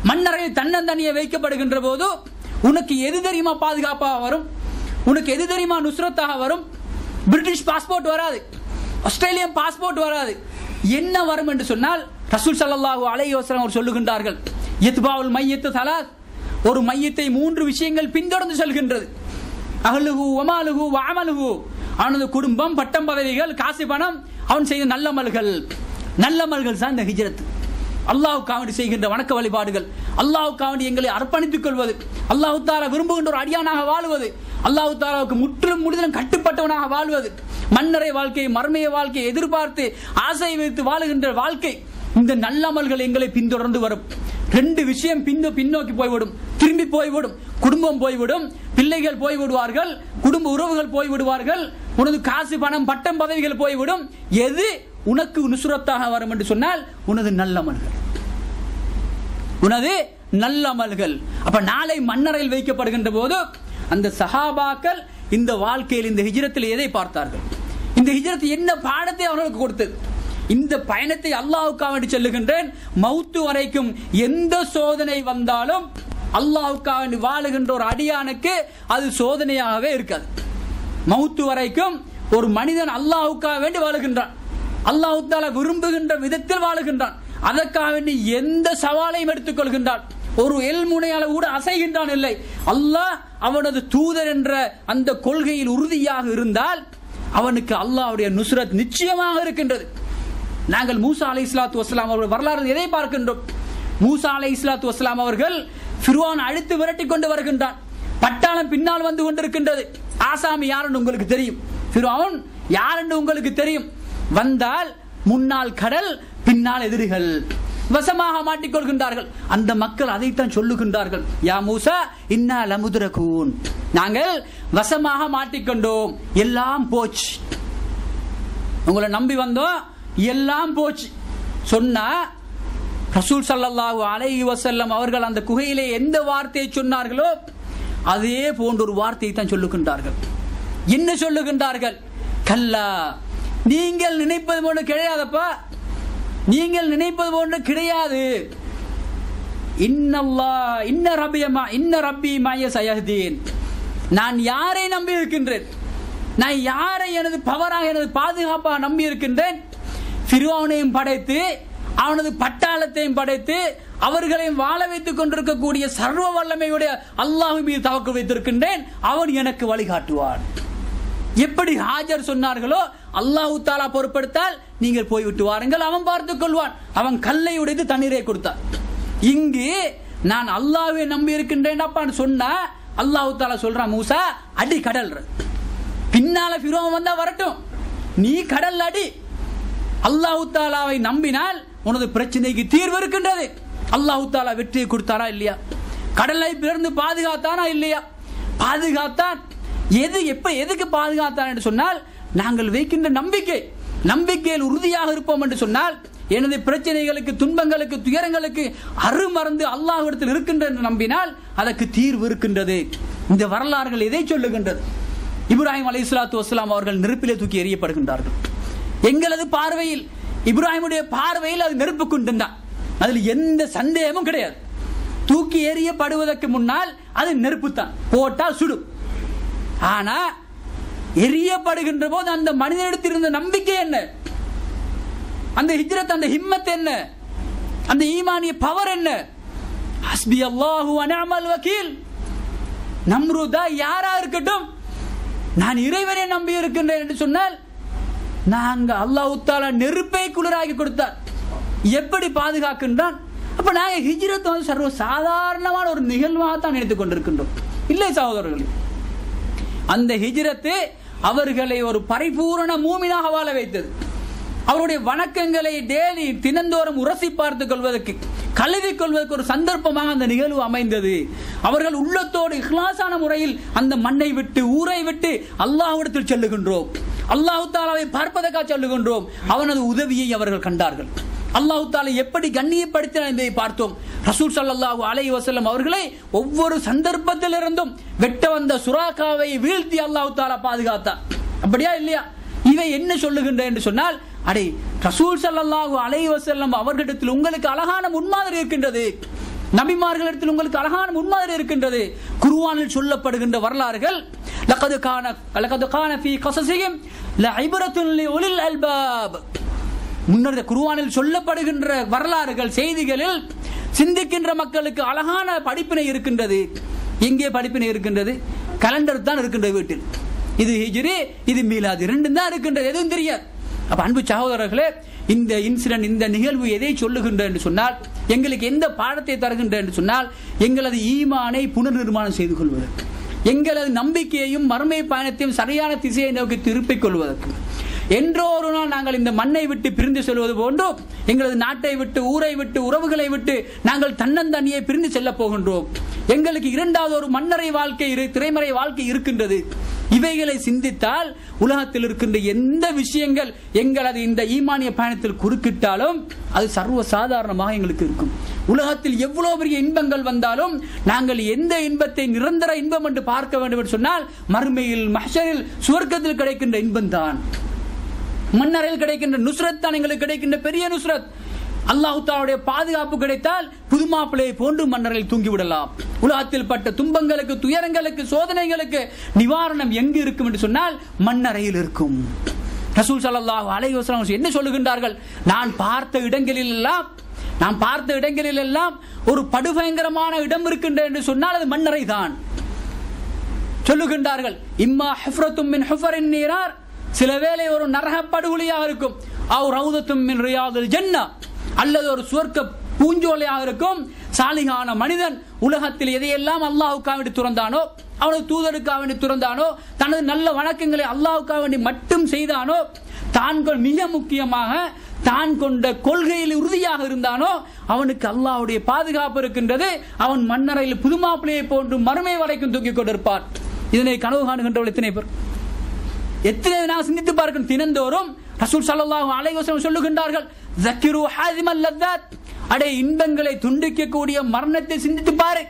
மண்ணறையில் தன்னந்தனியே வைக்கப்படுகின்ற போது உனக்கு எது தெரியுமா பாதுகாப்பாக வரும்? உனக்கு எது தெரியுமா நுஸ்ரத்தாக வரும்? பிரிட்டிஷ் பாஸ்போர்ட் வராது, ஆஸ்திரேலியன் பாஸ்போர்ட் வராது. என்ன வரும் என்று சொன்னால், ரசூல் ஸல்லல்லாஹு அலைஹி வஸல்லம் அவர் சொல்லுகின்றார்கள், இத்பாஉல் மையத்து ஸலாஸ், ஒரு மையத்தை 3 விஷயங்கள் பின்தொடர்ந்து செல்கின்றது. அஹ்லுஹு வமாலுஹு வஅமலுஹு, அவனது குடும்பம், பட்டம், பதவிகள், காசு, பணம், அவன் செய்த நல்லமல்கள். நல்லமல்கள் தான் இந்த ஹிஜ்ரத். அல்லாஹ்வுக்காக செய்கின்ற வணக்க வழிபாடுகள், அல்லாஹ்வுக்காக எங்களை அர்ப்பணித்துக் கொள்வது, அல்லாஹ் தஆலா விரும்புகின்ற ஒரு அடியானாக வாழ்வது, அல்லாஹ் தஆலாவுக்கு முற்றிலும் முழுதும் கட்டுப்பட்டவனாக வாழ்வது, மன்னரை வாழ்க்கை, மர்மைய வாழ்க்கை எதிர்பார்த்து ஆசை வைத்து வாழுகின்ற வாழ்க்கை, இந்த நல்லமல்கள் எங்களை பின்தொடர்ந்து வரும். 2 விஷயம் பின்னோக்கி போய்விடும், திரும்பி போய்விடும். குடும்பம் போய்விடும், பிள்ளைகள் போய்விடுவார்கள், குடும்ப உறவுகள் போய்விடுவார்கள், உனது காசு, பணம், பட்டம், பதவிகள் போய்விடும். எது உனக்கு நுஸ்ரத்தாக வரும் என்று சொன்னால் உனது நல்லமல்கள், உனது நல்லமல்கள். அப்ப நாளை மன்னரையில் வைக்கப்படுகின்ற போது அந்த சஹாபாக்கள் இந்த வாழ்க்கையில், இந்த ஹிஜ்ரத்தில் எதை பார்த்தார்கள்? இந்த ஹிஜ்ரத் என்ன பாடத்தை அவர்களுக்கு கொடுத்தது? இந்த பயணத்தை அல்லாஹ்வுக்காக வேண்டி செல்லுகின்றேன், மௌத்து வரைக்கும் எந்த சோதனை வந்தாலும் அல்லாஹ்வுக்காக வேண்டி வாழுகின்ற ஒரு அடியானுக்கு அது சோதனையாகவே இருக்காது. மௌத்து வரைக்கும் ஒரு மனிதன் அல்லாஹ்வுக்காக வேண்டி வாழுகின்றான், அல்லாஹ் தஆலா விரும்புகின்ற விதத்தில் வாழுகின்றான், அதற்காக வேண்டி எந்த சவாலையும் எடுத்துக் கொள்கின்றான், ஒரு எல்முனையால கூட அசைகின்றான் இல்லை. அல்லாஹ் அவனது தூதர் என்ற அந்த கொள்கையில் உறுதியாக இருந்தால் அவனுக்கு அல்லாஹ்வுடைய நுஸ்ரத் நிச்சயமாக இருக்கின்றது. நாங்கள் மூசா அலைஹிஸ்ஸலாத்து வஸ்ஸலாம் அவர்கள் வரலாறு எதை பார்க்கின்றோம்? மூசா அலைஹிஸ்ஸலாத்து வஸ்ஸலாம் அவர்கள் ஃபிர்அவுன் அழித்து விரட்டி கொண்டு வருகின்றான், பட்டாளம் பின்னால் வந்து கொண்டிருக்கின்றது. ஆசாமி யாருன்னு உங்களுக்கு தெரியும், ஃபிர்அவுன் யாருன்னு உங்களுக்கு தெரியும். வந்தால் முன்னால் கடல், பின்னால் எதிரிகள், வசமாக மாட்டிக்கொள்கின்றார்கள். அந்த மக்கள் அதைத்தான் சொல்லுகின்றார்கள், யா மூசா இன்னா லமுத்ரகூன், நாங்கள் வசமாக மாட்டிக்கொண்டோம், எல்லாம் போச்சு, உங்களை நம்பி வந்தோம், எல்லாம் போச்சு சொன்னா ரசூல் ஸல்லல்லாஹு அலைஹி வஸல்லம் அவர்கள் அந்த குகையிலே எந்த வார்த்தையை சொன்னார்களோ அதே போன்ற ஒரு வார்த்தையை தான் சொல்லுகின்றார்கள். என்ன சொல்லுகின்றார்கள்? கல்லா, நீங்கள் நினைப்பது போன்று கிடையாதப்பா, நீங்கள் நினைப்பது போன்று கிடையாது. இன்ன ரப்பி மய சயஹ்தீன், நான் யாரை நம்பி இருக்கின்றேன், நான் யாரை எனது பவராக, எனது பாதுகாப்பாக நம்பி இருக்கின்றேன்? ஃபிர்அவுனையும் படைத்து, அவனது பட்டாளத்தையும் படைத்து, அவர்களையும் வாழ வைத்துக் கொண்டிருக்கக்கூடிய சர்வ வல்லமையுடைய அல்லாஹ் மீது தவக்கல் வைத்திருக்கின்றேன், அவன் எனக்கு வழிகாட்டுவான். எப்படி ஹாஜர் சொன்னார்களோ, அல்லாஹ் தஆலா பொறுப்படுத்தால் நீங்கள் போய்விட்டு வாருங்கள், அவன் பார்த்துக் கொள்வான். அவன் கல்லை உடைத்து தண்ணீரை கொடுத்தான். இங்கு நான் அல்லாஹ்வை நம்பி இருக்கின்றேன் அப்பான்னு சொன்னா அல்லாஹ் தஆலா சொல்றான், மூசா அடி கடல், பின்னால ஃபிர்அவுன் வந்தா வரட்டும், நீ கடல் அடி. அல்லாஹ் தஆலாவை நம்பினால் உனது பிரச்சனைக்கு தீர்வு இருக்கின்றது. அல்லாஹ் தஆலா வெற்றியை கொடுத்தாரா இல்லையா? கடலை பிளந்து பாதுகாத்தானா இல்லையா? பாதுகாத்தான். எதுக்கு பாதுகாத்தான் என்று சொன்னால், நாங்கள் வைக்கின்ற நம்பிக்கையில் உறுதியாக இருப்போம் என்று சொன்னால், எனது பிரச்சனைகளுக்கு, துன்பங்களுக்கு, துயரங்களுக்கு அருமருந்து அல்லாஹ்விடத்தில் இருக்கின்ற என்று நம்பினால் அதற்கு தீர்வு இருக்கின்றது. இந்த வரலாறுகள் எதை சொல்லுகின்றது? இப்ராஹிம் அலைஹிஸ்ஸலாத்து வஸ்ஸலாம் அவர்கள் நெருப்பிலே தூக்கி எறியப்படுகின்றார்கள். எங்களது பார்வையில் இப்ராஹிமுடைய பார்வையில் அது நெருப்பு குண்டம் தான், அதில் எந்த சந்தேகமும் கிடையாது. தூக்கி எறியப்படுவதற்கு முன்னால் அது நெருப்பு தான், போட்டால் சுடும். ஆனா எரியப்படுகின்ற போது அந்த மனிதனிடத்தில் இருந்த நம்பிக்கை என்ன, அந்த ஹிஜ்ரத், அந்த ஹிம்மத் என்ன, அந்த ஈமானிய பவர் என்ன? ஹஸ்பி அல்லாஹு வ நிஅமல் வக்கீல். நம்ரூதா யாரா இருக்கட்டும், நான் இறைவனை நம்பி இருக்கின்றேன் என்று சொன்னால், நாங்க அல்லாஹ் தஆலா நெருப்பை குளிராக்கி கொடுத்தார், எப்படி பாதுகாக்கின்றான். அப்ப நாங்க ஹிஜ்ரத் வந்து சர்வ சாதாரணமான ஒரு நிகழ்வாக தான் நினைத்துக் கொண்டிருக்கின்றோம். இல்லை சகோதரர்களே, அந்த ஹிஜ்ரத்து அவர்களை ஒரு பரிபூரண மூமினாக வாழ வைத்தது. அவருடைய வணக்கங்களை டெய்லி தினந்தோறும் உரசி பார்த்துக் கொள்வதற்கு, கழுவிக் கொள்வதற்கு ஒரு சந்தர்ப்பமாக அந்த நிகழ்வு அமைந்தது. அவர்கள் உள்ளத்தோடு இஹ்லாசான முறையில் அந்த மண்ணை விட்டு, ஊரை விட்டு அல்லாஹ்விடத்தில் செல்லுகின்றோம், அல்லாஹ் தஆலாவை பார்ப்பதற்காக செல்லுகின்றோம். அவனது உதவியை அவர்கள் கண்டார்கள். அல்லாஹ் தஆலா எப்படி கண்ணியப்படுத்தினார் என்பதை பார்த்தோம். ரசூல் ஸல்லல்லாஹு அலைஹி வஸல்லம் அவர்களை ஒவ்வொரு சந்தர்ப்பத்திலிருந்தும் வெட்ட வந்த சுராக்காவை வீழ்த்தி அல்லாஹ் தஆலா பாதுகாத்தார். அப்படியா இல்லையா? இவை என்ன சொல்லுகின்ற என்று சொன்னால், அடே ரசூல் ஸல்லல்லாஹு அலைஹி வஸல்லம் அவர்களிடத்தில் உங்களுக்கு அழகான முன்மாதிரி இருக்கின்றது, நபிமார்களிடத்தில் உங்களுக்கு அழகான முன்மாதிரி இருக்கின்றது. குர்ஆனில் சொல்லப்படுகின்ற வரலாறுகள், லகத் கான ஃபீ கஸஸிஹிம் லஇப்ரத்துன் லிஉலில் அல்பாப். முன்னர் குர்ஆனில் சொல்லப்படுகின்ற வரலாறுகள், செய்திகளில் சிந்திக்கின்ற மக்களுக்கு அழகான படிப்பினை இருக்கின்றது. எங்கே படிப்பினை இருக்கின்றது? கலண்டர் தான் இருக்கின்றது வீட்டில். இது ஹிஜ்ரி, இது மீலாது, ரெண்டும் தான் இருக்கின்றது, எதுவும் தெரியாது. அப்ப அன்பு சகோதரர்களே, இந்த இன்சிடென்ட், இந்த நிகழ்வு எதை சொல்லுகின்ற என்று சொன்னால், எங்களுக்கு எந்த பாடத்தை தருகின்ற என்று சொன்னால், எங்களது ஈமானை புனர் நிர்மாணம் செய்து கொள்வதற்கு, எங்களது நம்பிக்கையையும் மறுமை பயணத்தையும் சரியான திசையை நோக்கி திருப்பிக் கொள்வதற்கு. என்றோ ஒரு நாள் நாங்கள் இந்த மண்ணை விட்டு பிரிந்து செல்வது போன்றோ, எங்களது நாட்டை விட்டு, ஊரை விட்டு, உறவுகளை விட்டு நாங்கள் தன்னந்தனியே பிரிந்து செல்ல போகின்றோம். எங்களுக்கு இரண்டாவது ஒரு மன்னரை வாழ்க்கை, திரைமறை வாழ்க்கை இருக்கின்றது. இவைகளை சிந்தித்தால் உலகத்தில் இருக்கின்ற எந்த விஷயங்கள் எங்களது இந்த ஈமானிய பயணத்தில் குறுக்கிட்டாலும் அது சர்வ சாதாரணமாக எங்களுக்கு இருக்கும். உலகத்தில் எவ்வளவு பெரிய இன்பங்கள் வந்தாலும் நாங்கள் எந்த இன்பத்தை நிரந்தர இன்பம் என்று பார்க்க வேண்டும் என்று சொன்னால், மறுமையில், மஹ்ஷரில், சுவர்க்கத்தில் கிடைக்கின்ற இன்பம் தான். மன்னரையில் கிடைக்கின்ற நுஸ்ரத் தான் எங்களுக்கு கிடைக்கின்ற பெரிய நுஸ்ரத். அல்லாஹ் தஆலாவுடைய பாதுகாப்பு கிடைத்தால் புதுமாப்பிள்ளையை போன்று மன்னரில் தூங்கிவிடலாம். உலகத்தில் பட்ட துன்பங்களுக்கு, துயரங்களுக்கு, சோதனைகளுக்கு நிவாரணம் எங்கு இருக்கும் என்று சொன்னால் மன்னரையில் இருக்கும். ரசூல் ஸல்லல்லாஹு அலைஹி வஸல்லம் என்ன சொல்லுகின்றார்கள்? நான் பார்த்த இடங்களில் எல்லாம் ஒரு படுபயங்கரமான இடம் இருக்கின்ற என்று சொன்னால் அது மன்னரை தான் சொல்லுகின்றார்கள். இம்மா ஹுஃப்ரத்தும் மின் ஹுஃபரின் நீரார், சில வேளை ஒரு நரக படுகொலியாக இருக்கும். அவ் ரௌதத்தும் மின் ரியாதில் ஜன்னah, அல்லது ஒரு சுவர்க்க பூஞ்சோலையாக இருக்கும். சாலிகான மனிதன் உலகத்தில் எதையெல்லாம் அல்லாஹ்வுக்காக வேண்டி துறந்தானோ, அவனது தூதருக்காக வேண்டி துறந்தானோ, தனது நல்ல வணக்கங்களை அல்லாஹ்வுக்காக வேண்டி மட்டும் செய்தானோ, மிக முக்கியமாக தான் கொண்ட கொள்கையில் உறுதியாக இருந்தானோ, அவனுக்கு அல்லாஹ்வுடைய பாதுகாப்பு இருக்கின்றது. அவன் மன்னரையில் புதுமாப்பிள்ளையை போன்று மறுமை வரைக்கும் தூக்கிக் கொண்டிருப்பார். இதனை கனவு காணுகின்றவர்கள் எத்தனை பேர்? எத்தனை நான் சிந்தித்து பார்க்கணும். தினந்தோறும் ரசூல் ஸல்லல்லாஹு அலைஹி வஸல்லம் சொல்லுகின்றார்கள், ஸக்கிரு ஹாஸிமல் லzzat, அடே இன்பங்களை துண்டிக்கக்கூடிய மரணத்தை சிந்தித்து பாரு.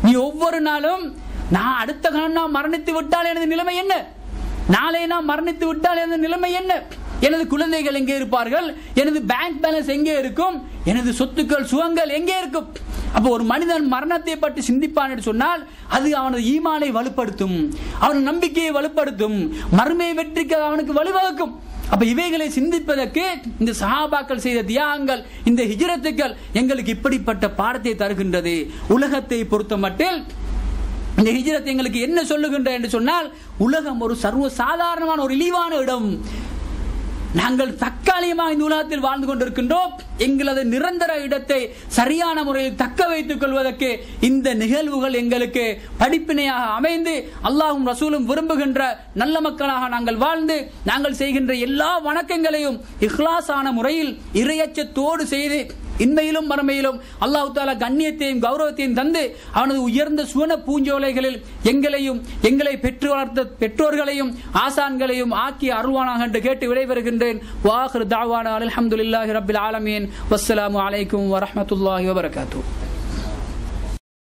நீ ஒவ்வொரு நாளும், நான் அடுத்த கணம் நான் மரணித்து விட்டால் எனது நிலைமை என்ன, நாளை நான் மரணித்து விட்டால் எனது நிலைமை என்ன, எனது குழந்தைகள் எங்கே இருப்பார்கள், எனது பேங்க் பேலன்ஸ் எங்கே இருக்கும், எனது சொத்துக்கள் சுகங்கள் எங்கே இருக்கும். அப்போ ஒரு மனிதன் மரணத்தை பற்றி சிந்திப்பான் என்று சொன்னால் அது அவனது ஈமானை வலுப்படுத்தும், அவன் நம்பிக்கையை வலுப்படுத்தும், மறுமை வெற்றிக்கு அவனுக்கு வழிவகுக்கும். அப்ப இவைகளை சிந்திப்பதற்கு இந்த சஹாபாக்கள் செய்த தியாகங்கள், இந்த ஹிஜ்ரத்துக்கள் எங்களுக்கு இப்படிப்பட்ட பாடத்தை தருகின்றது. உலகத்தை பொறுத்த மட்டில் இந்த ஹிஜ்ரத் எங்களுக்கு என்ன சொல்லுகின்ற என்று சொன்னால், உலகம் ஒரு சர்வ சாதாரணமான ஒரு இழிவான இடம். நாங்கள் தற்காலிகமாக இந்த உலகத்தில் வாழ்ந்து கொண்டிருக்கின்றோம். எங்களது நிரந்தர இடத்தை சரியான முறையில் தக்க வைத்துக் கொள்வதற்கு இந்த நிகழ்வுகள் எங்களுக்கு படிப்பினையாக அமைந்து அல்லாஹ்வும் ரசூலும் விரும்புகின்ற நல்ல மக்களாக நாங்கள் வாழ்ந்து நாங்கள் செய்கின்ற எல்லா வணக்கங்களையும் இஹ்லாஸான முறையில் இறையச்சத்தோடு செய்து இன்மையிலும் மறுமையிலும் அல்லாஹ் தஆலா கண்ணியத்தையும் கௌரவத்தையும் தந்து அவனது உயர்ந்த சுவன பூஞ்சோலைகளில் எங்களையும் எங்களை பெற்று வளர்த்த பெற்றோர்களையும் ஆசான்களையும் ஆக்கி அருள்வானாக என்று கேட்டு விடைபெறுகின்றேன். வாஹிரு தஅவானா அல்ஹம்துலில்லாஹி ரப்பில் ஆலமீன். வஸ்ஸலாமு அலைக்கும் வரஹ்மத்துல்லாஹி வபரகாத்துஹு.